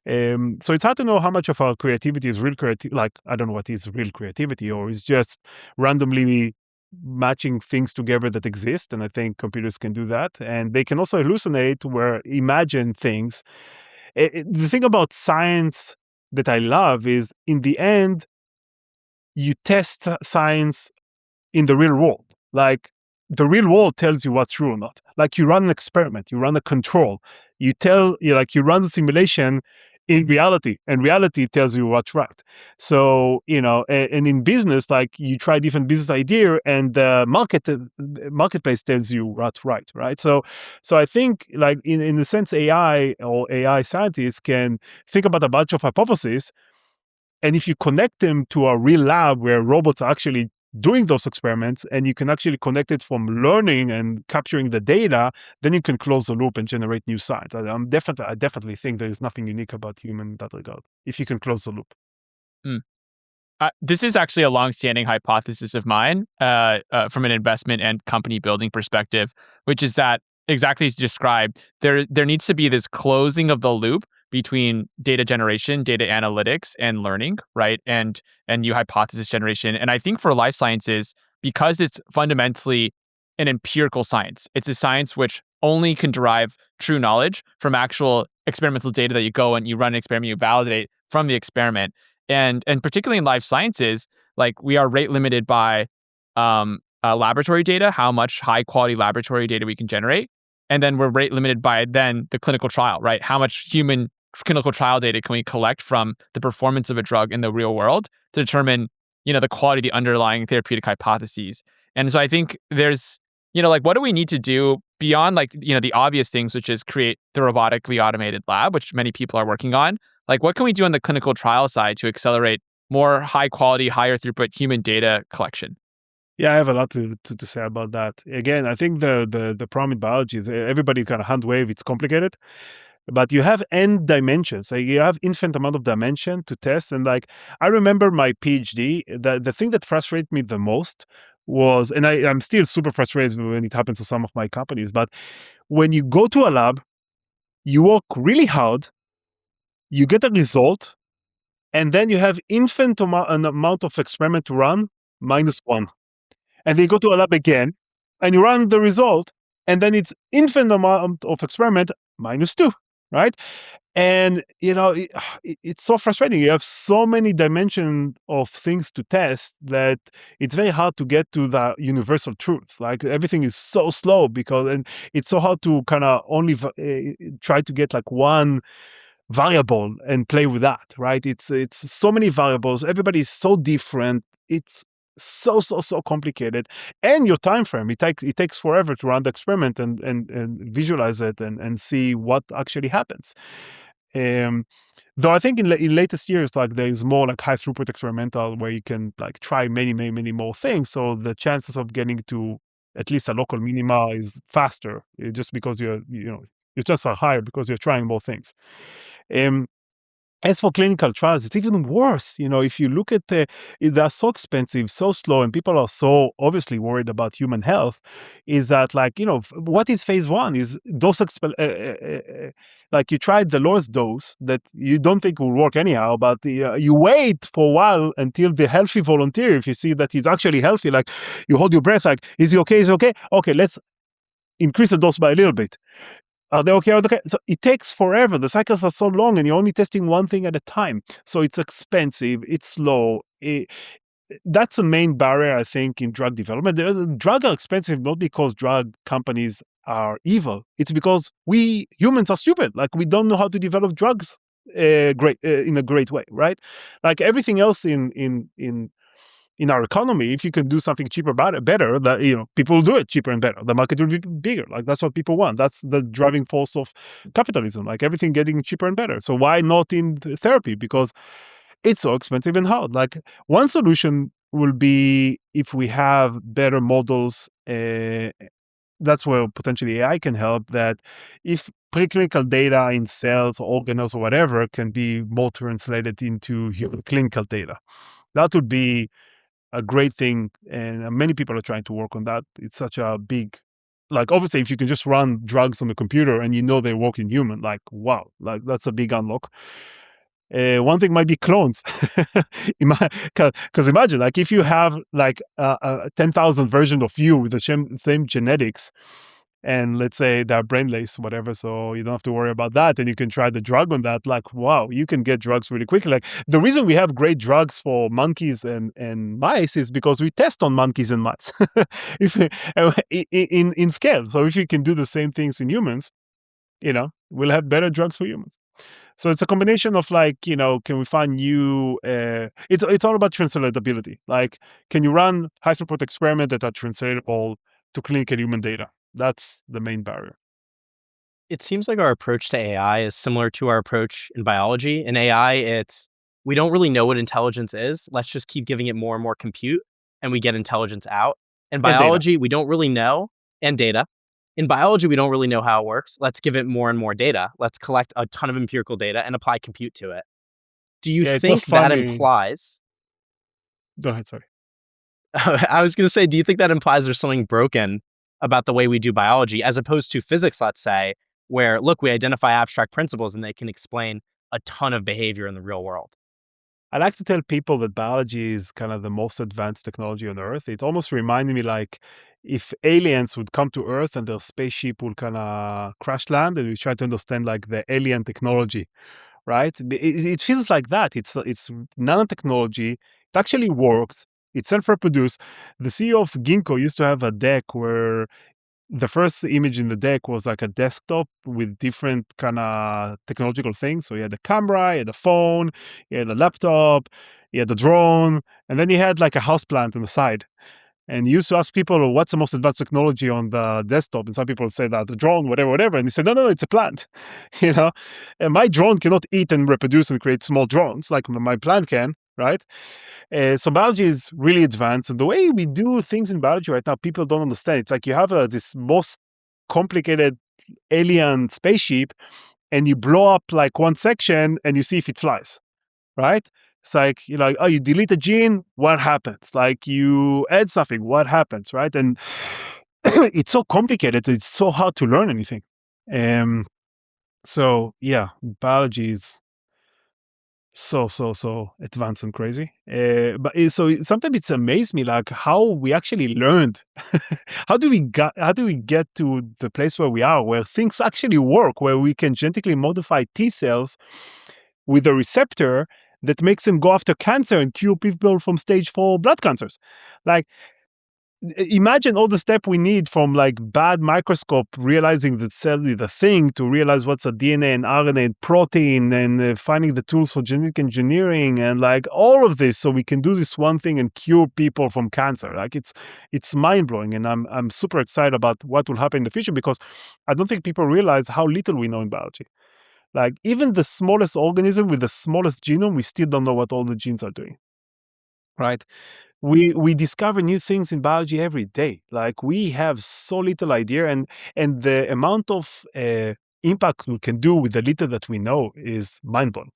So it's hard to know how much of our creativity is real creativity. Like, I don't know what is real creativity, or is just randomly matching things together that exist. And I think computers can do that. And they can also hallucinate, where imagine things. The thing about science that I love is, in the end, you test science in the real world. Like, the real world tells you what's true or not. Like, you run an experiment, you run a control, you run the simulation in reality, and reality tells you what's right. So, and in business, like, you try different business idea and the marketplace tells you what's right? So I think, like, in the sense, AI or AI scientists can think about a bunch of hypotheses, and if you connect them to a real lab where robots are actually doing those experiments, and you can actually connect it from learning and capturing the data, then you can close the loop and generate new science. I definitely think there is nothing unique about human in that regard, if you can close the loop. This is actually a long-standing hypothesis of mine from an investment and company building perspective, which is that, exactly as you described, there needs to be this closing of the loop between data generation, data analytics, and learning, right? And new hypothesis generation. And I think for life sciences, because it's fundamentally an empirical science, it's a science which only can derive true knowledge from actual experimental data that you go and you run an experiment, you validate from the experiment. And particularly in life sciences, like, we are rate limited by laboratory data, how much high quality laboratory data we can generate. And then we're rate limited by then the clinical trial, right? How much human clinical trial data can we collect from the performance of a drug in the real world to determine, the quality of the underlying therapeutic hypotheses. And so I think there's like what do we need to do beyond like, the obvious things, which is create the robotically automated lab, which many people are working on? Like what can we do on the clinical trial side to accelerate more high quality, higher throughput human data collection? Yeah, I have a lot to say about that. Again, I think the problem in biology is everybody kind of hand wave. It's complicated, but you have n dimensions. Like you have infinite amount of dimension to test. And like I remember my PhD, the thing that frustrated me the most was, and I'm still super frustrated when it happens to some of my companies, but when you go to a lab, you work really hard, you get a result, and then you have infinite an amount of experiment to run -1. And then you go to a lab again, and you run the result, and then it's infinite amount of experiment -2, right? And it's so frustrating. You have so many dimensions of things to test that it's very hard to get to the universal truth. Like everything is so slow and it's so hard to kind of only try to get like one variable and play with that, right? It's so many variables. Everybody is so different. It's so complicated, and your time frame. It takes forever to run the experiment and visualize it and see what actually happens. Though I think in latest years, like there is more like high throughput experimental where you can like try many more things. So the chances of getting to at least a local minima is faster, just because your chances are higher because you're trying more things. Um, as for clinical trials, it's even worse. If you look at they're so expensive, so slow, and people are so obviously worried about human health, is that like, what is phase one? Is dose like you tried the lowest dose that you don't think will work anyhow, but you wait for a while until the healthy volunteer, if you see that he's actually healthy, like you hold your breath, like, is he okay? Is he okay? Okay, let's increase the dose by a little bit. Are they okay? Okay. So it takes forever. The cycles are so long, and you're only testing one thing at a time. So it's expensive. It's slow. That's the main barrier, I think, in drug development. Drugs are expensive not because drug companies are evil. It's because we humans are stupid. Like we don't know how to develop drugs in a great way, right? Like everything else in our economy, if you can do something cheaper, better, that people will do it cheaper and better. The market will be bigger. Like that's what people want. That's the driving force of capitalism. Like everything getting cheaper and better. So why not in therapy? Because it's so expensive and hard. Like one solution will be if we have better models. That's where potentially AI can help. That if preclinical data in cells or organelles or whatever can be more translated into human clinical data, that would be a great thing, and many people are trying to work on that. It's such a big, like obviously if you can just run drugs on the computer and they work in human, like wow, like that's a big unlock. One thing might be clones. Because imagine, like if you have like a 10,000 version of you with the same genetics, and let's say they're brainless, whatever, so you don't have to worry about that, and you can try the drug on that. Like, wow, you can get drugs really quickly. Like the reason we have great drugs for monkeys and mice is because we test on monkeys and mice, if in scale. So if you can do the same things in humans, we'll have better drugs for humans. So it's a combination of like, can we find new? It's all about translatability. Like, can you run high throughput experiment that are translatable to clinical human data? That's the main barrier. It seems like our approach to AI is similar to our approach in biology. In AI, we don't really know what intelligence is. Let's just keep giving it more and more compute, and we get intelligence out. In biology, we don't really know, and data. In biology, we don't really know how it works. Let's give it more and more data. Let's collect a ton of empirical data and apply compute to it. Do you think that implies... Go ahead, sorry. I was going to say, do you think that implies there's something broken about the way we do biology, as opposed to physics, let's say, where, look, we identify abstract principles and they can explain a ton of behavior in the real world? I like to tell people that biology is kind of the most advanced technology on Earth. It almost reminded me like if aliens would come to Earth and their spaceship would kind of crash land, and we try to understand like the alien technology, right? It feels like that. It's nanotechnology. It actually works. It's self-reproduced. The CEO of Ginkgo used to have a deck where the first image in the deck was like a desktop with different kind of technological things. So he had a camera, he had a phone, he had a laptop, he had a drone, and then he had like a houseplant on the side. And you used to ask people, what's the most advanced technology on the desktop? And some people say that the drone, whatever. And they said, no, it's a plant. And my drone cannot eat and reproduce and create small drones like my plant can, right? So biology is really advanced. And the way we do things in biology right now, people don't understand. It's like you have this most complicated alien spaceship and you blow up like one section and you see if it flies, right? It's like, you delete a gene, what happens? Like you add something, what happens, right? And it's so complicated, it's so hard to learn anything. So yeah, biology is so advanced and crazy. So sometimes it's amazed me like how we actually learned. How do we get to the place where we are, where things actually work, where we can genetically modify T cells with a receptor that makes them go after cancer and cure people from stage 4 blood cancers. Like, imagine all the step we need from like bad microscope realizing that cell is the thing to realize what's a DNA and RNA and protein and finding the tools for genetic engineering and like all of this so we can do this one thing and cure people from cancer. Like it's mind-blowing, and I'm super excited about what will happen in the future because I don't think people realize how little we know in biology. Like even the smallest organism with the smallest genome, we still don't know what all the genes are doing, right? We discover new things in biology every day. Like we have so little idea, and the amount of impact we can do with the little that we know is mind-blowing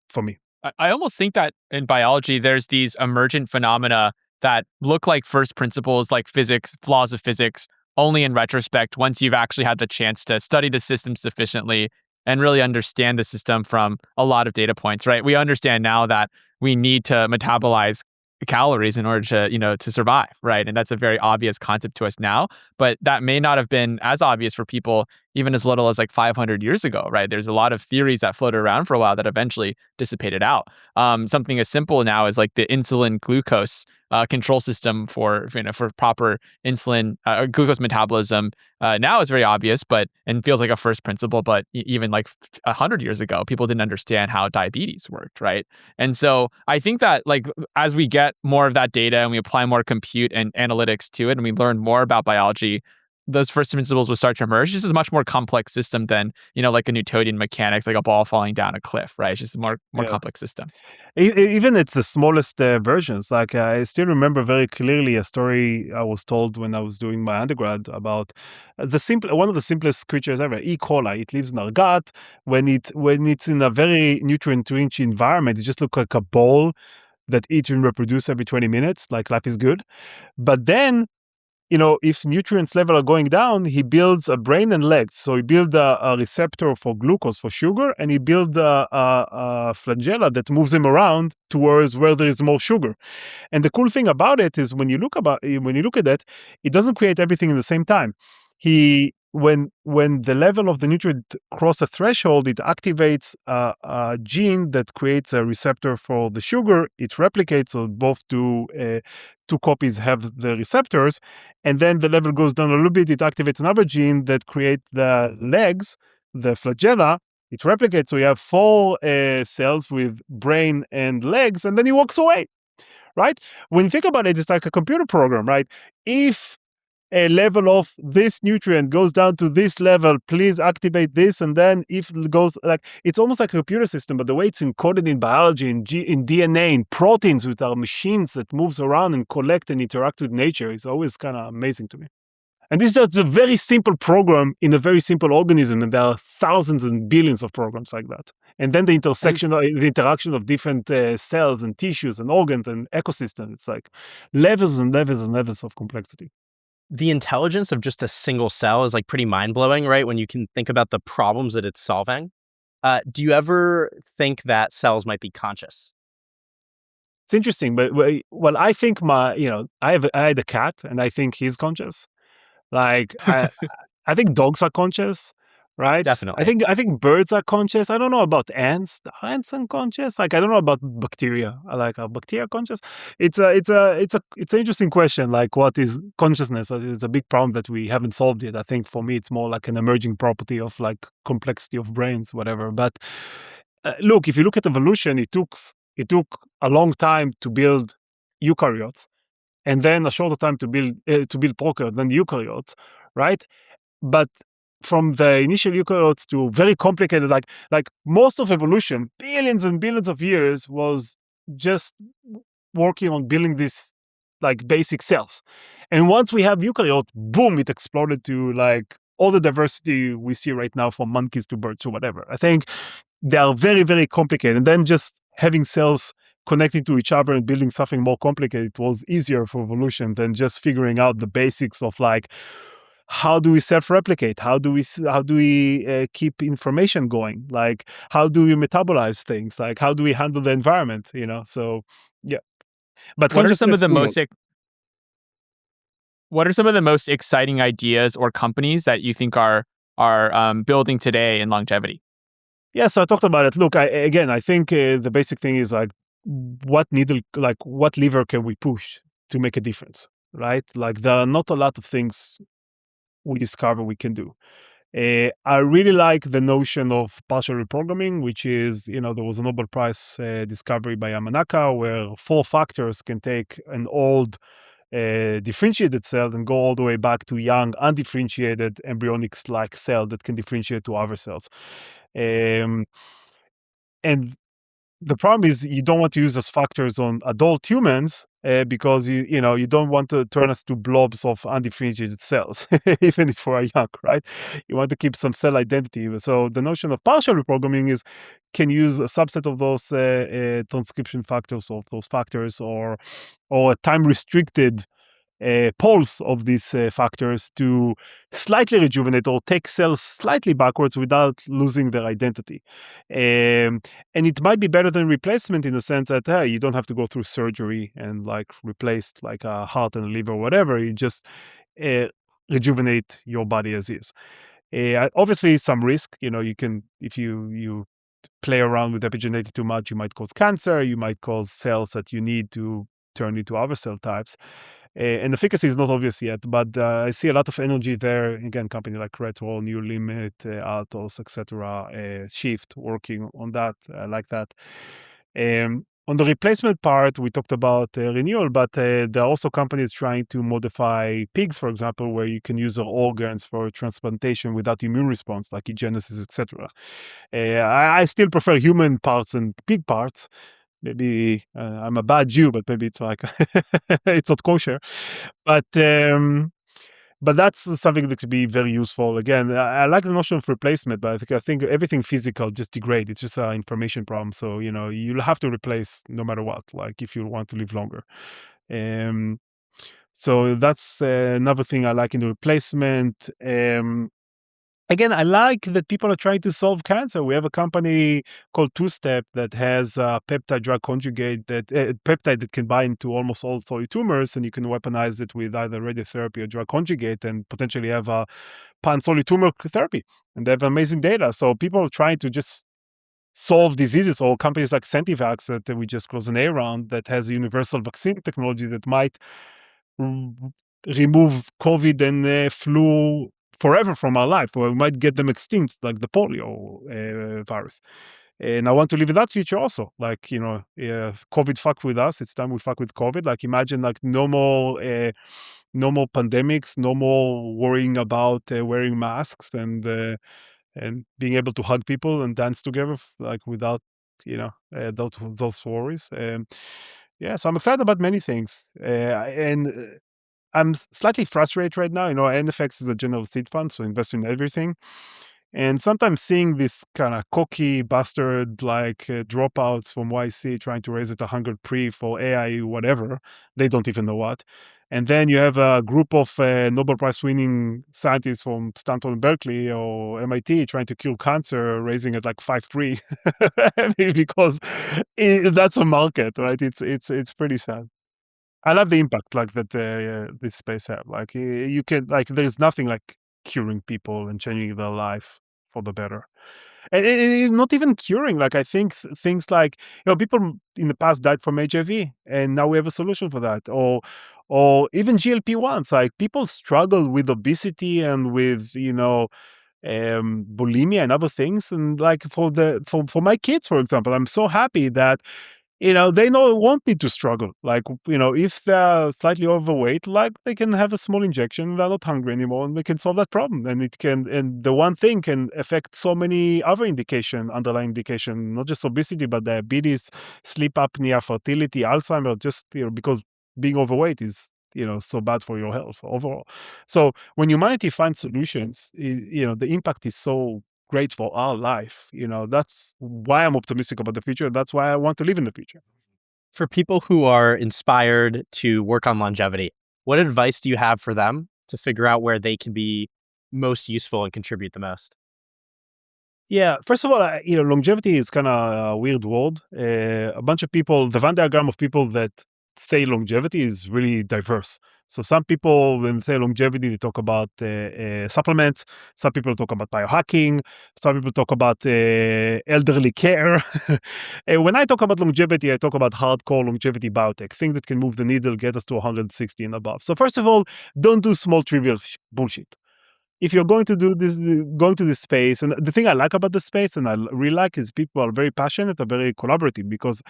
for me. I almost think that in biology, there's these emergent phenomena that look like first principles, like physics, laws of physics, only in retrospect, once you've actually had the chance to study the system sufficiently and really understand the system from a lot of data points, right? We understand now that we need to metabolize calories in order to survive, right? And that's a very obvious concept to us now, but that may not have been as obvious for people even as little as like 500 years ago, right? There's a lot of theories that floated around for a while that eventually dissipated out. Something as simple now as like the insulin glucose control system for proper insulin glucose metabolism now is very obvious, and feels like a first principle. But even like 100 years ago, people didn't understand how diabetes worked, right? And so I think that like as we get more of that data and we apply more compute and analytics to it, and we learn more about biology, those first principles will start to emerge. This is a much more complex system than, like a Newtonian mechanics, like a ball falling down a cliff, right? It's just a more complex system. Even it's the smallest versions. Like I still remember very clearly a story I was told when I was doing my undergrad about one of the simplest creatures ever, E. coli. It lives in our gut. When it's in a very nutrient-rich environment, it just looks like a ball that eats and reproduces every 20 minutes. Like life is good. But then if nutrients level are going down, he builds a brain and legs. So he builds a receptor for glucose, for sugar, and he builds a flagella that moves him around towards where there is more sugar. And the cool thing about it is when you look at it, it doesn't create everything at the same time. When the level of the nutrient cross a threshold, it activates a gene that creates a receptor for the sugar. It replicates, so both two copies have the receptors, and then the level goes down a little bit. It activates another gene that creates the legs, the flagella. It replicates, so you have 4 cells with brain and legs, and then he walks away, right? When you think about it, it's like a computer program, right? If a level of this nutrient goes down to this level, please activate this. And then if it goes, like, it's almost like a computer system, but the way it's encoded in biology, in DNA, in proteins with our machines that moves around and collect and interact with nature is always kind of amazing to me. And this is just a very simple program in a very simple organism. And there are thousands and billions of programs like that. And then the interaction of different cells and tissues and organs and ecosystems. It's like levels and levels and levels of complexity. The intelligence of just a single cell is like pretty mind-blowing, right? When you can think about the problems that it's solving. Do you ever think that cells might be conscious? It's interesting, but I think I had a cat, and I think he's conscious. Like I think dogs are conscious, right? Definitely. I think birds are conscious. I don't know about ants. Are ants unconscious? Like I don't know about bacteria. Are bacteria conscious? It's an interesting question. Like what is consciousness? It's a big problem that we haven't solved yet. I think for me it's more like an emerging property of like complexity of brains, whatever. But look, if you look at evolution, it took a long time to build eukaryotes. and then a shorter time to build prokaryotes than eukaryotes, right? But from the initial eukaryotes to very complicated, like most of evolution, billions and billions of years, was just working on building this like basic cells. And once we have eukaryote, boom, it exploded to like all the diversity we see right now, from monkeys to birds or whatever. I think they are very, very complicated. And then just having cells connecting to each other and building something more complicated was easier for evolution than just figuring out the basics of like, how do we self-replicate? How do we keep information going? Like, how do we metabolize things? Like, how do we handle the environment? So yeah. But What are some of consciousness, the what are some of the most exciting ideas or companies that you think are building today in longevity? Yeah, so I talked about it. Look, I think the basic thing is like, what lever can we push to make a difference, right? Like, there are not a lot of things we discover we can do. I really like the notion of partial reprogramming, which is, there was a Nobel Prize discovery by Yamanaka, where 4 factors can take an old differentiated cell and go all the way back to young, undifferentiated embryonic-like cell that can differentiate to other cells. And the problem is, you don't want to use those factors on adult humans because you don't want to turn us to blobs of undifferentiated cells, even if we're young, right? You want to keep some cell identity. So the notion of partial reprogramming is, can use a subset of those transcription factors, of those factors, or a time restricted poles of these factors to slightly rejuvenate or take cells slightly backwards without losing their identity. And it might be better than replacement, in the sense that, hey, you don't have to go through surgery and like replace like a heart and a liver or whatever. You just rejuvenate your body as is. Obviously, some risk. You can, if you play around with epigenetic too much, you might cause cancer. You might cause cells that you need to turn into other cell types. And efficacy is not obvious yet, but I see a lot of energy there. Again, company like Retro, New Limit, Altos, etc., Shift, working on that, like that. On the replacement part, we talked about renewal, but there are also companies trying to modify pigs, for example, where you can use their organs for transplantation without immune response, like egenesis, etc. I still prefer human parts and pig parts. Maybe I'm a bad Jew, but maybe it's like it's not kosher. But that's something that could be very useful. Again, I like the notion of replacement, but I think everything physical just degrades. It's just an information problem. So you'll have to replace no matter what. Like, if you want to live longer. So that's another thing I like in the replacement. Again, I like that people are trying to solve cancer. We have a company called Twist that has a peptide drug conjugate, peptide that can bind to almost all solid tumors, and you can weaponize it with either radiotherapy or drug conjugate and potentially have a pan-solid tumor therapy. And they have amazing data. So people are trying to just solve diseases, or companies like Centivax that we just closed an A round, that has a universal vaccine technology that might remove COVID and flu forever from our life, or we might get them extinct, like the polio virus. And I want to live in that future also. Like, COVID fucked with us. It's time we fuck with COVID. Like, imagine like no more pandemics, no more worrying about wearing masks and being able to hug people and dance together, like without those worries. Yeah, so I'm excited about many things, and I'm slightly frustrated right now. NFX is a general seed fund, so invest in everything. And sometimes seeing this kind of cocky bastard like dropouts from YC trying to raise it 100 pre for AI, whatever, they don't even know what. And then you have a group of Nobel Prize winning scientists from Stanford and Berkeley or MIT trying to cure cancer, raising it like 5-3 because that's a market, right? It's pretty sad. I love the impact like that this space have. Like, you can, like, there's nothing like curing people and changing their life for the better. And not even curing. Like, I think things like, people in the past died from HIV, and now we have a solution for that. Or even GLP-1s. Like, people struggle with obesity and with bulimia and other things. And like for my kids, for example, I'm so happy that they won't need to struggle. Like, if they're slightly overweight, like they can have a small injection, they're not hungry anymore, and they can solve that problem. And the one thing can affect so many other underlying indication, not just obesity, but diabetes, sleep apnea, fertility, Alzheimer, just, because being overweight is, so bad for your health overall. So when humanity finds solutions, the impact is so great for our life. That's why I'm optimistic about the future. That's why I want to live in the future. For people who are inspired to work on longevity, what advice do you have for them to figure out where they can be most useful and contribute the most? Yeah, first of all, longevity is kind of a weird word. A bunch of people, the Venn diagram of people that say longevity is really diverse. So some people, when they say longevity, they talk about supplements. Some people talk about biohacking. Some people talk about elderly care. And when I talk about longevity, I talk about hardcore longevity biotech, things that can move the needle, get us to 160 and above. So first of all, don't do small trivial bullshit. If you're going to do this, going to this space, and the thing I like about the space, and I really like, is people are very passionate and very collaborative, because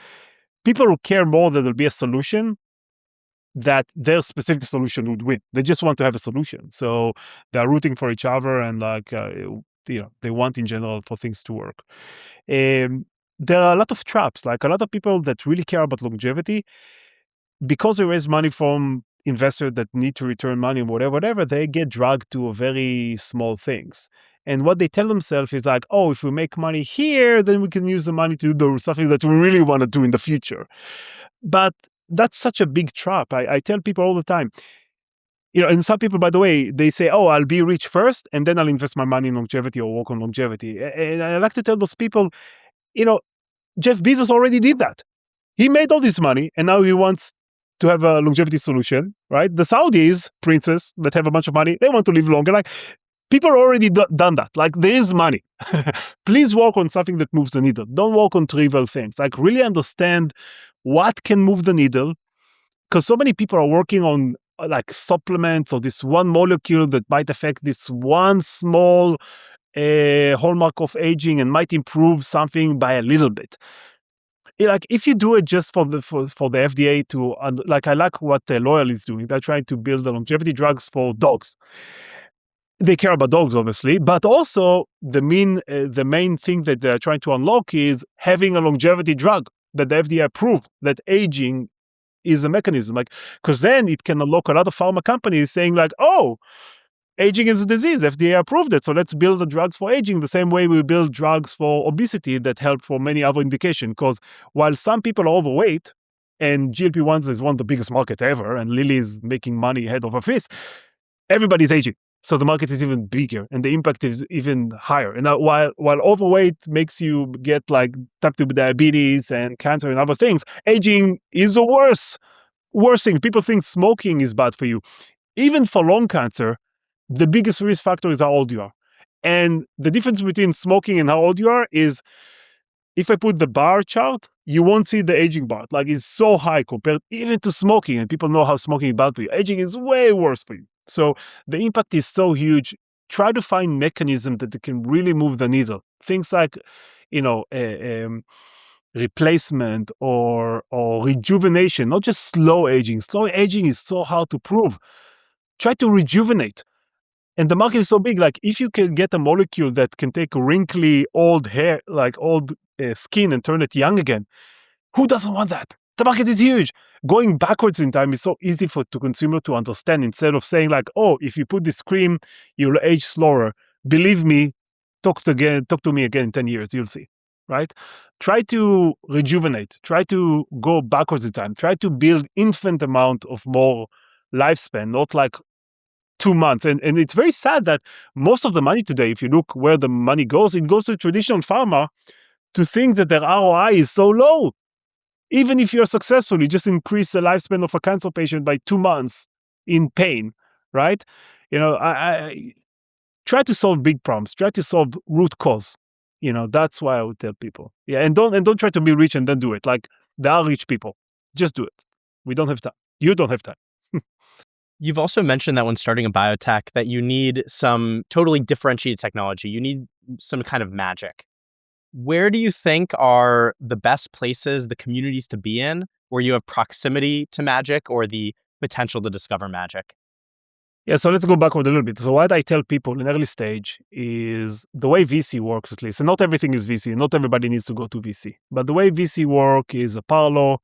people who care more that there'll be a solution, that their specific solution would win. They just want to have a solution. So they're rooting for each other, and they want in general for things to work. There are a lot of traps, like a lot of people that really care about longevity, because they raise money from investors that need to return money, whatever, they get dragged to very small things. And what they tell themselves is like, oh, if we make money here, then we can use the money to do something that we really want to do in the future. But that's such a big trap. I tell people all the time, and some people, by the way, they say, oh, I'll be rich first, and then I'll invest my money in longevity or work on longevity. And I like to tell those people, Jeff Bezos already did that. He made all this money, and now he wants to have a longevity solution, right? The Saudis, princes that have a bunch of money, they want to live longer. Like, people already done that. Like, there is money. Please work on something that moves the needle. Don't work on trivial things. Like, really understand what can move the needle, because so many people are working on like supplements or this one molecule that might affect this one small hallmark of aging and might improve something by a little bit. Like, if you do it just for the FDA to, like, I like what Loyal is doing. They're trying to build the longevity drugs for dogs. They care about dogs, obviously, but also the main thing that they're trying to unlock is having a longevity drug that the FDA approved, that aging is a mechanism. Like, because then it can unlock a lot of pharma companies saying like, oh, aging is a disease. FDA approved it. So let's build the drugs for aging the same way we build drugs for obesity that help for many other indications. Because while some people are overweight, and GLP-1s is one of the biggest market ever, and Lilly is making money head over fist, everybody's aging. So the market is even bigger, and the impact is even higher. And now, while overweight makes you get like type 2 diabetes and cancer and other things, aging is a worse thing. People think smoking is bad for you. Even for lung cancer, the biggest risk factor is how old you are. And the difference between smoking and how old you are is, if I put the bar chart, you won't see the aging bar. Like, it's so high compared even to smoking, and people know how smoking is bad for you. Aging is way worse for you. So the impact is so huge. Try to find mechanisms that can really move the needle. Things like, replacement or rejuvenation, not just slow aging. Slow aging is so hard to prove. Try to rejuvenate. And the market is so big. Like, if you can get a molecule that can take wrinkly old hair, like old skin, and turn it young again, who doesn't want that? The market is huge. Going backwards in time is so easy for the consumer to understand, instead of saying like, oh, if you put this cream, you'll age slower. Believe me, talk to me again in 10 years, you'll see, right? Try to rejuvenate. Try to go backwards in time. Try to build infinite amount of more lifespan, not like 2 months. And it's very sad that most of the money today, if you look where the money goes, it goes to traditional pharma to think that their ROI is so low. Even if you're successful, you just increase the lifespan of a cancer patient by 2 months in pain, right? I try to solve big problems. Try to solve root cause. That's why I would tell people. Yeah, and don't try to be rich and then do it. Like, there are rich people. Just do it. We don't have time. You don't have time. You've also mentioned that when starting a biotech that you need some totally differentiated technology. You need some kind of magic. where do you think are the best places, the communities to be in, where you have proximity to magic or the potential to discover magic? Yeah, so let's go backward a little bit. So what I tell people in early stage is the way VC works, at least, and not everything is VC, not everybody needs to go to VC, but the way VC work is a parallel.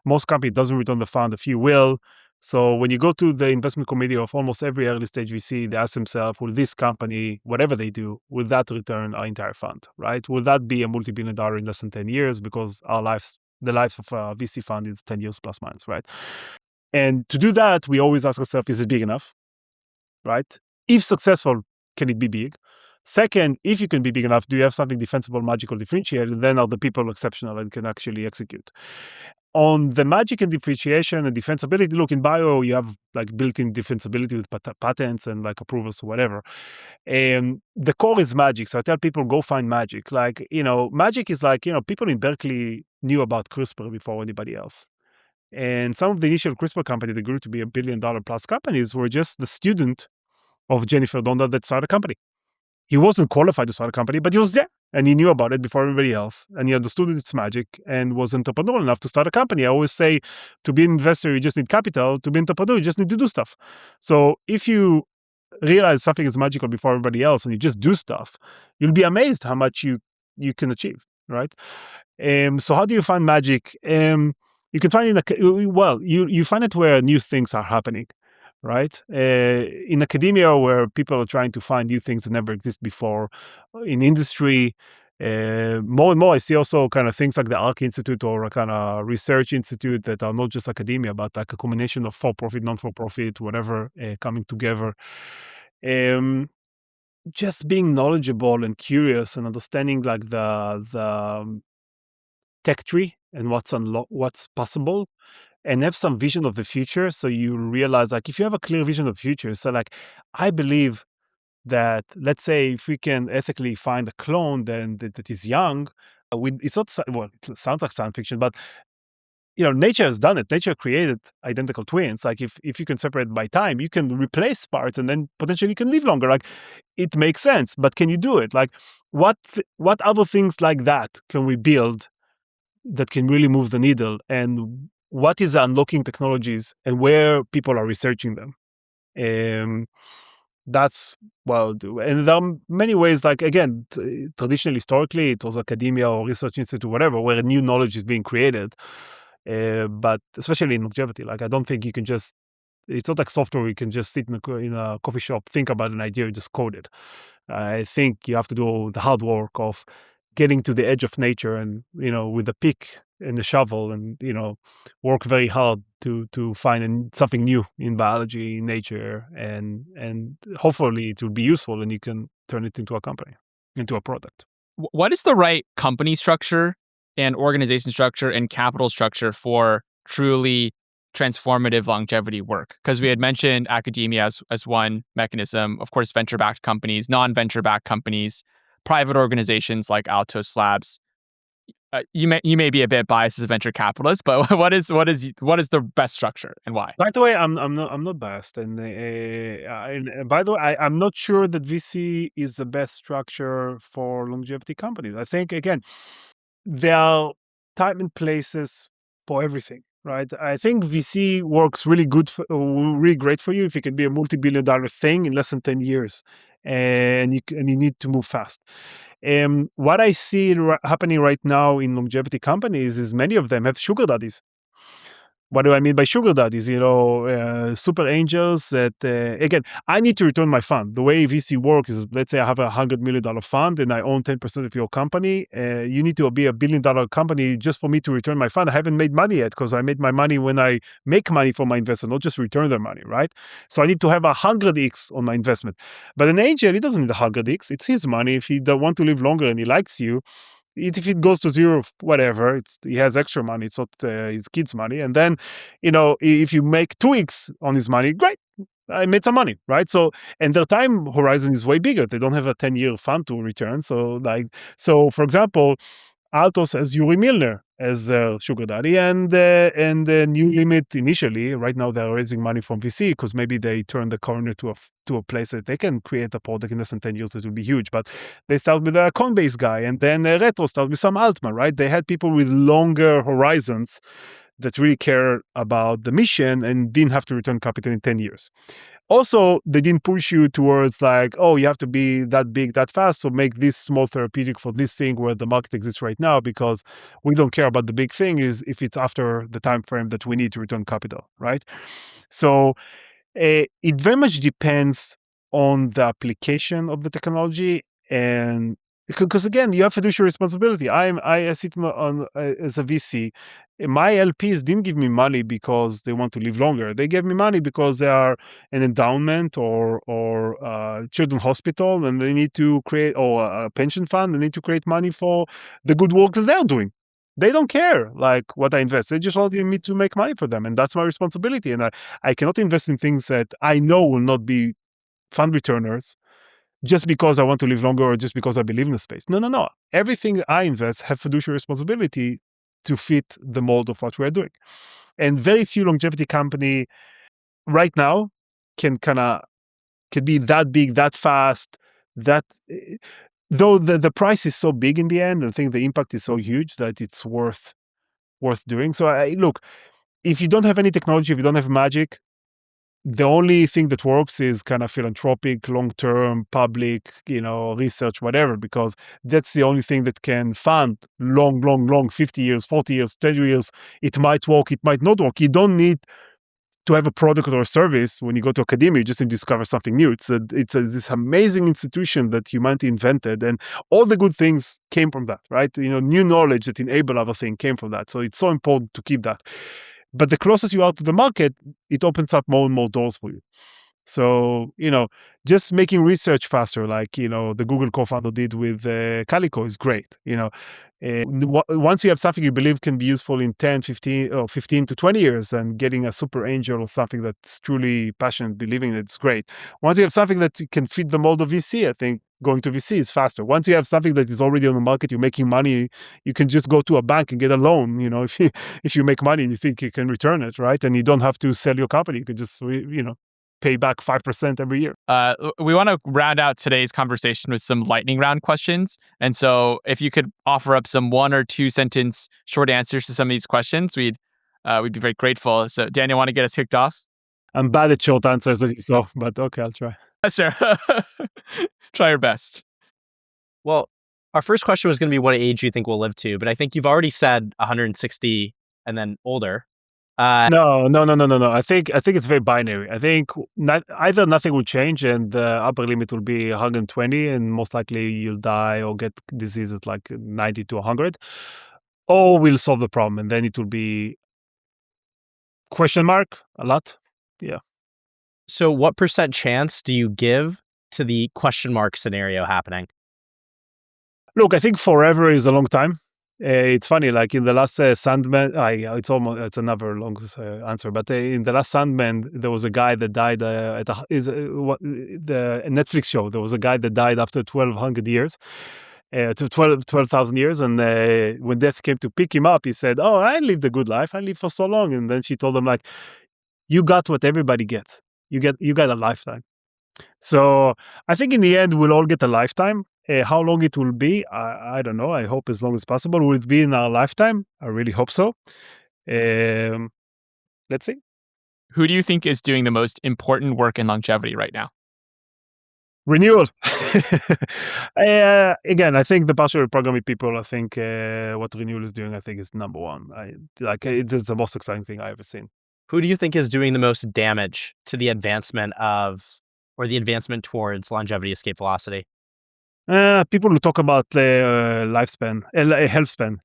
Most company doesn't return the fund, a few will. So when you go to the investment committee of almost every early stage VC, they ask themselves, will this company, whatever they do, will that return our entire fund, right? Will that be a multi-billion dollar in less than 10 years? Because the life of a VC fund is 10 years plus minus, right? And to do that, we always ask ourselves, is it big enough? Right? If successful, can it be big? Second, if you can be big enough, do you have something defensible, magical, differentiated? Then are the people exceptional and can actually execute? On the magic and differentiation and defensibility, look, in bio, you have like built-in defensibility with patents and like approvals or whatever. And the core is magic. So I tell people, go find magic. Like, magic is like, people in Berkeley knew about CRISPR before anybody else. And some of the initial CRISPR company that grew to be $1 billion plus companies were just the student of Jennifer Donda that started a company. He wasn't qualified to start a company, but he was there and he knew about it before everybody else. And he understood its magic and was entrepreneurial enough to start a company. I always say to be an investor, you just need capital. To be an entrepreneur, you just need to do stuff. So if you realize something is magical before everybody else and you just do stuff, you'll be amazed how much you can achieve, right? So how do you find magic? You can find you find it where new things are happening, right? In academia, where people are trying to find new things that never exist before. In industry, more and more, I see also kind of things like the Arc Institute or a kind of research institute that are not just academia, but like a combination of for-profit, non-for-profit, whatever, coming together. Just being knowledgeable and curious and understanding like the tech tree and what's possible, and have some vision of the future. So you realize, like, if you have a clear vision of the future, so like, I believe that, let's say, if we can ethically find a clone then that is young, it's not, well, it sounds like science fiction, but nature has done it. Nature created identical twins. Like, if you can separate by time, you can replace parts and then potentially you can live longer. Like, it makes sense, but can you do it? Like, what other things like that can we build that can really move the needle? And what is the unlocking technologies and where people are researching them? That's and there are many ways, like, again, traditionally, historically, it was academia or research institute, whatever, where new knowledge is being created. But especially in longevity, like, I don't think you can just, it's not like software, you can just sit in a coffee shop, think about an idea, and just code it. I think you have to do the hard work of getting to the edge of nature and, with the pick and the shovel and, work very hard to find something new in biology, in nature, and hopefully it will be useful and you can turn it into a company, into a product. What is the right company structure and organization structure and capital structure for truly transformative longevity work? Because we had mentioned academia as one mechanism, of course, venture-backed companies, non-venture-backed companies, private organizations like Altos Labs. You may be a bit biased as a venture capitalist, but what is the best structure and why? By the way, I'm not biased, and by the way, I'm not sure that VC is the best structure for longevity companies. I think, again, there are time and places for everything, right? I think VC works really great for you if it can be a multi-billion-dollar thing in less than 10 years, and you need to move fast. What I see happening right now in longevity companies is many of them have sugar daddies. What do I mean by sugar daddies? Super angels that, again, I need to return my fund. The way VC works is, let's say I have $100 million fund and I own 10% of your company. You need to be $1 billion company just for me to return my fund. I haven't made money yet because I made my money when I make money for my investor, not just return their money, right? So I need to have 100x on my investment. But an angel, he doesn't need 100x. It's his money. If he don't want to live longer and he likes you, if it goes to zero, whatever, he has extra money. It's not his kids' money. And then, if you make 2x on his money, great, I made some money, right? So, and their time horizon is way bigger. They don't have a 10-year fund to return. So, for example, Altos has Yuri Milner as sugar daddy, and New Limit initially. Right now, they're raising money from VC because maybe they turn the corner to a place that they can create a product in less than 10 years that will be huge. But they start with a Coinbase guy, and then Retro start with some Altman, right? They had people with longer horizons that really care about the mission and didn't have to return capital in 10 years. Also, they didn't push you towards like, oh, you have to be that big, that fast, so make this small therapeutic for this thing where the market exists right now, because we don't care about the big thing is if it's after the time frame that we need to return capital, right? So it very much depends on the application of the technology, and because again, you have fiduciary responsibility. I sit on as a VC. My LPs didn't give me money because they want to live longer. They gave me money because they are an endowment or children's hospital, and they need to create, or a pension fund. They need to create money for the good work that they're doing. They don't care like what I invest. They just want me to make money for them, and that's my responsibility. And I cannot invest in things that I know will not be fund returners just because I want to live longer or just because I believe in the space. No. Everything I invest have fiduciary responsibility to fit the mold of what we're doing. And very few longevity company right now can be that big, that fast, that though the price is so big in the end, I think the impact is so huge that it's worth doing. So look, if you don't have any technology, if you don't have magic, the only thing that works is kind of philanthropic, long-term, public, research, whatever, because that's the only thing that can fund long, 50 years, 40 years, 10 years. It might work, it might not work. You don't need to have a product or a service. When you go to academia, you just need to discover something new. It's this amazing institution that humanity invented, and all the good things came from that, right? New knowledge that enable other things came from that. So it's so important to keep that. But the closest you are to the market, it opens up more and more doors for you. So, just making research faster, like, the Google co-founder did with Calico is great. Once you have something you believe can be useful in 10, 15 to 20 years, and getting a super angel or something that's truly passionate, believing it's great. Once you have something that can fit the mold of VC, I think going to VC is faster. Once you have something that is already on the market, you're making money, you can just go to a bank and get a loan. If you make money and you think you can return it, right? And you don't have to sell your company. You could just, pay back 5% every year. We want to round out today's conversation with some lightning round questions. And so if you could offer up some 1 or 2 sentence short answers to some of these questions, we'd be very grateful. So Daniel, want to get us kicked off? I'm bad at short answers, as you saw, but okay, I'll try. Sure. Try your best. Well, our first question was going to be what age you think we'll live to, but I think you've already said 160 and then older. No. I think it's very binary. I think either nothing will change and the upper limit will be 120, and most likely you'll die or get disease at like 90 to 100, or we'll solve the problem, and then it will be question mark a lot. Yeah. So what % chance do you give to the question mark scenario happening? Look, I think forever is a long time. It's funny, like in the last Sandman, it's another long answer, but in the last Sandman, there was a guy that died at the Netflix show. There was a guy that died after 1,200 years, to 12,000 years. And when death came to pick him up, he said, "Oh, I lived a good life. I lived for so long." And then she told him, like, "You got what everybody gets. You got a lifetime." So I think in the end, we'll all get a lifetime. How long it will be, I don't know. I hope as long as possible. Will it be in our lifetime? I really hope so. Let's see. Who do you think is doing the most important work in longevity right now? Renewal. Again, I think the partial reprogramming people, I think what Renewal is doing, I think is number one. It is the most exciting thing I've ever seen. Who do you think is doing the most damage to the advancement towards longevity escape velocity? People who talk about lifespan, health span.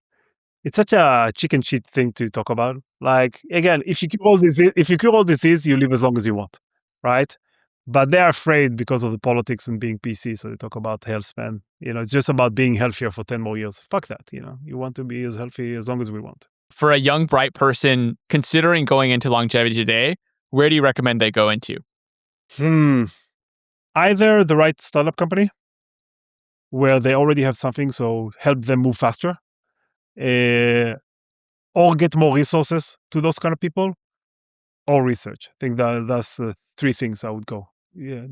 It's such a chicken shit thing to talk about. Like, again, if you cure all disease, you live as long as you want, right? But they are afraid because of the politics and being PC, so they talk about health span. It's just about being healthier for 10 more years. Fuck that. You want to be as healthy as long as we want. For a young, bright person considering going into longevity today, where do you recommend they go into? Either the right startup company, where they already have something, so help them move faster. or get more resources to those kind of people, or research. I think that's the three things I would go. Yeah,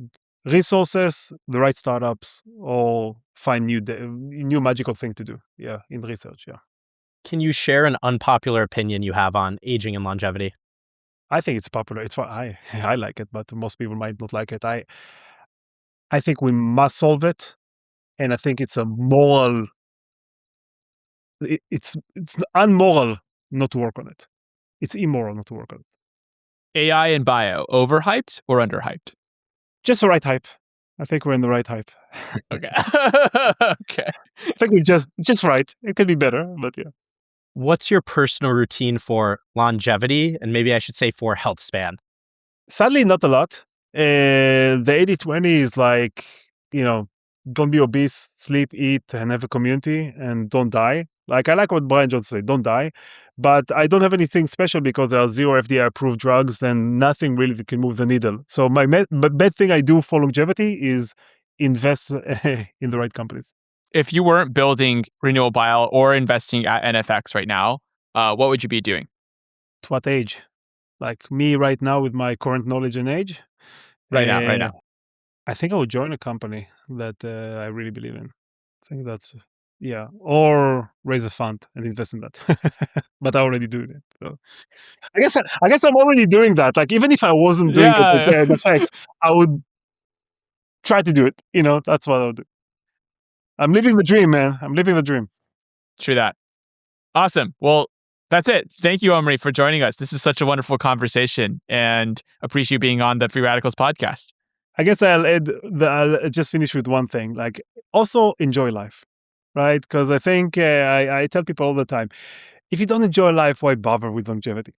resources, the right startups, or find new magical thing to do. Yeah, in research. Yeah, Can you share an unpopular opinion you have on aging and longevity? I think it's popular. It's I like it, but most people might not like it. I think we must solve it, and I think it's a moral. It's unmoral not to work on it. It's immoral not to work on it. AI and bio, overhyped or underhyped? Just the right hype. I think we're in the right hype. Okay. Okay. I think we're just right. It could be better, but yeah. What's your personal routine for longevity? And maybe I should say for health span. Sadly, not a lot. The 80-20 is like, don't be obese, sleep, eat, and have a community, and don't die. Like, I like what Brian Johnson said, don't die. But I don't have anything special because there are 0 FDA-approved drugs and nothing really that can move the needle. So my bad thing I do for longevity is invest in the right companies. If you weren't building Renewal Bio or investing at NFX right now, what would you be doing? To what age? Like me right now with my current knowledge and age? Right now. I think I would join a company that I really believe in. I think that's, yeah. Or raise a fund and invest in that. But I already do it. So I guess I'm already doing that. Like, even if I wasn't doing it at NFX, I would try to do it. That's what I would do. I'm living the dream, man. I'm living the dream. True that. Awesome. Well, that's it. Thank you, Omri, for joining us. This is such a wonderful conversation, and appreciate you being on the Free Radicals podcast. I guess I'll just finish with one thing. Like, also enjoy life, right? Because I think I tell people all the time, if you don't enjoy life, why bother with longevity?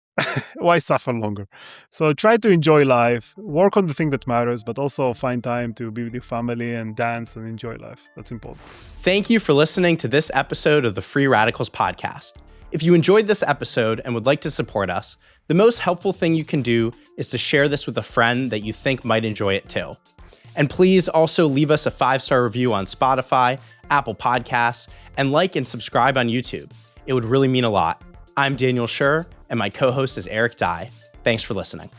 Why suffer longer? So try to enjoy life, work on the thing that matters, but also find time to be with your family and dance and enjoy life. That's important. Thank you for listening to this episode of the Free Radicals podcast. If you enjoyed this episode and would like to support us, the most helpful thing you can do is to share this with a friend that you think might enjoy it too. And please also leave us a 5-star review on Spotify, Apple Podcasts, and like and subscribe on YouTube. It would really mean a lot. I'm Daniel Schur, and my co-host is Eric Dye. Thanks for listening.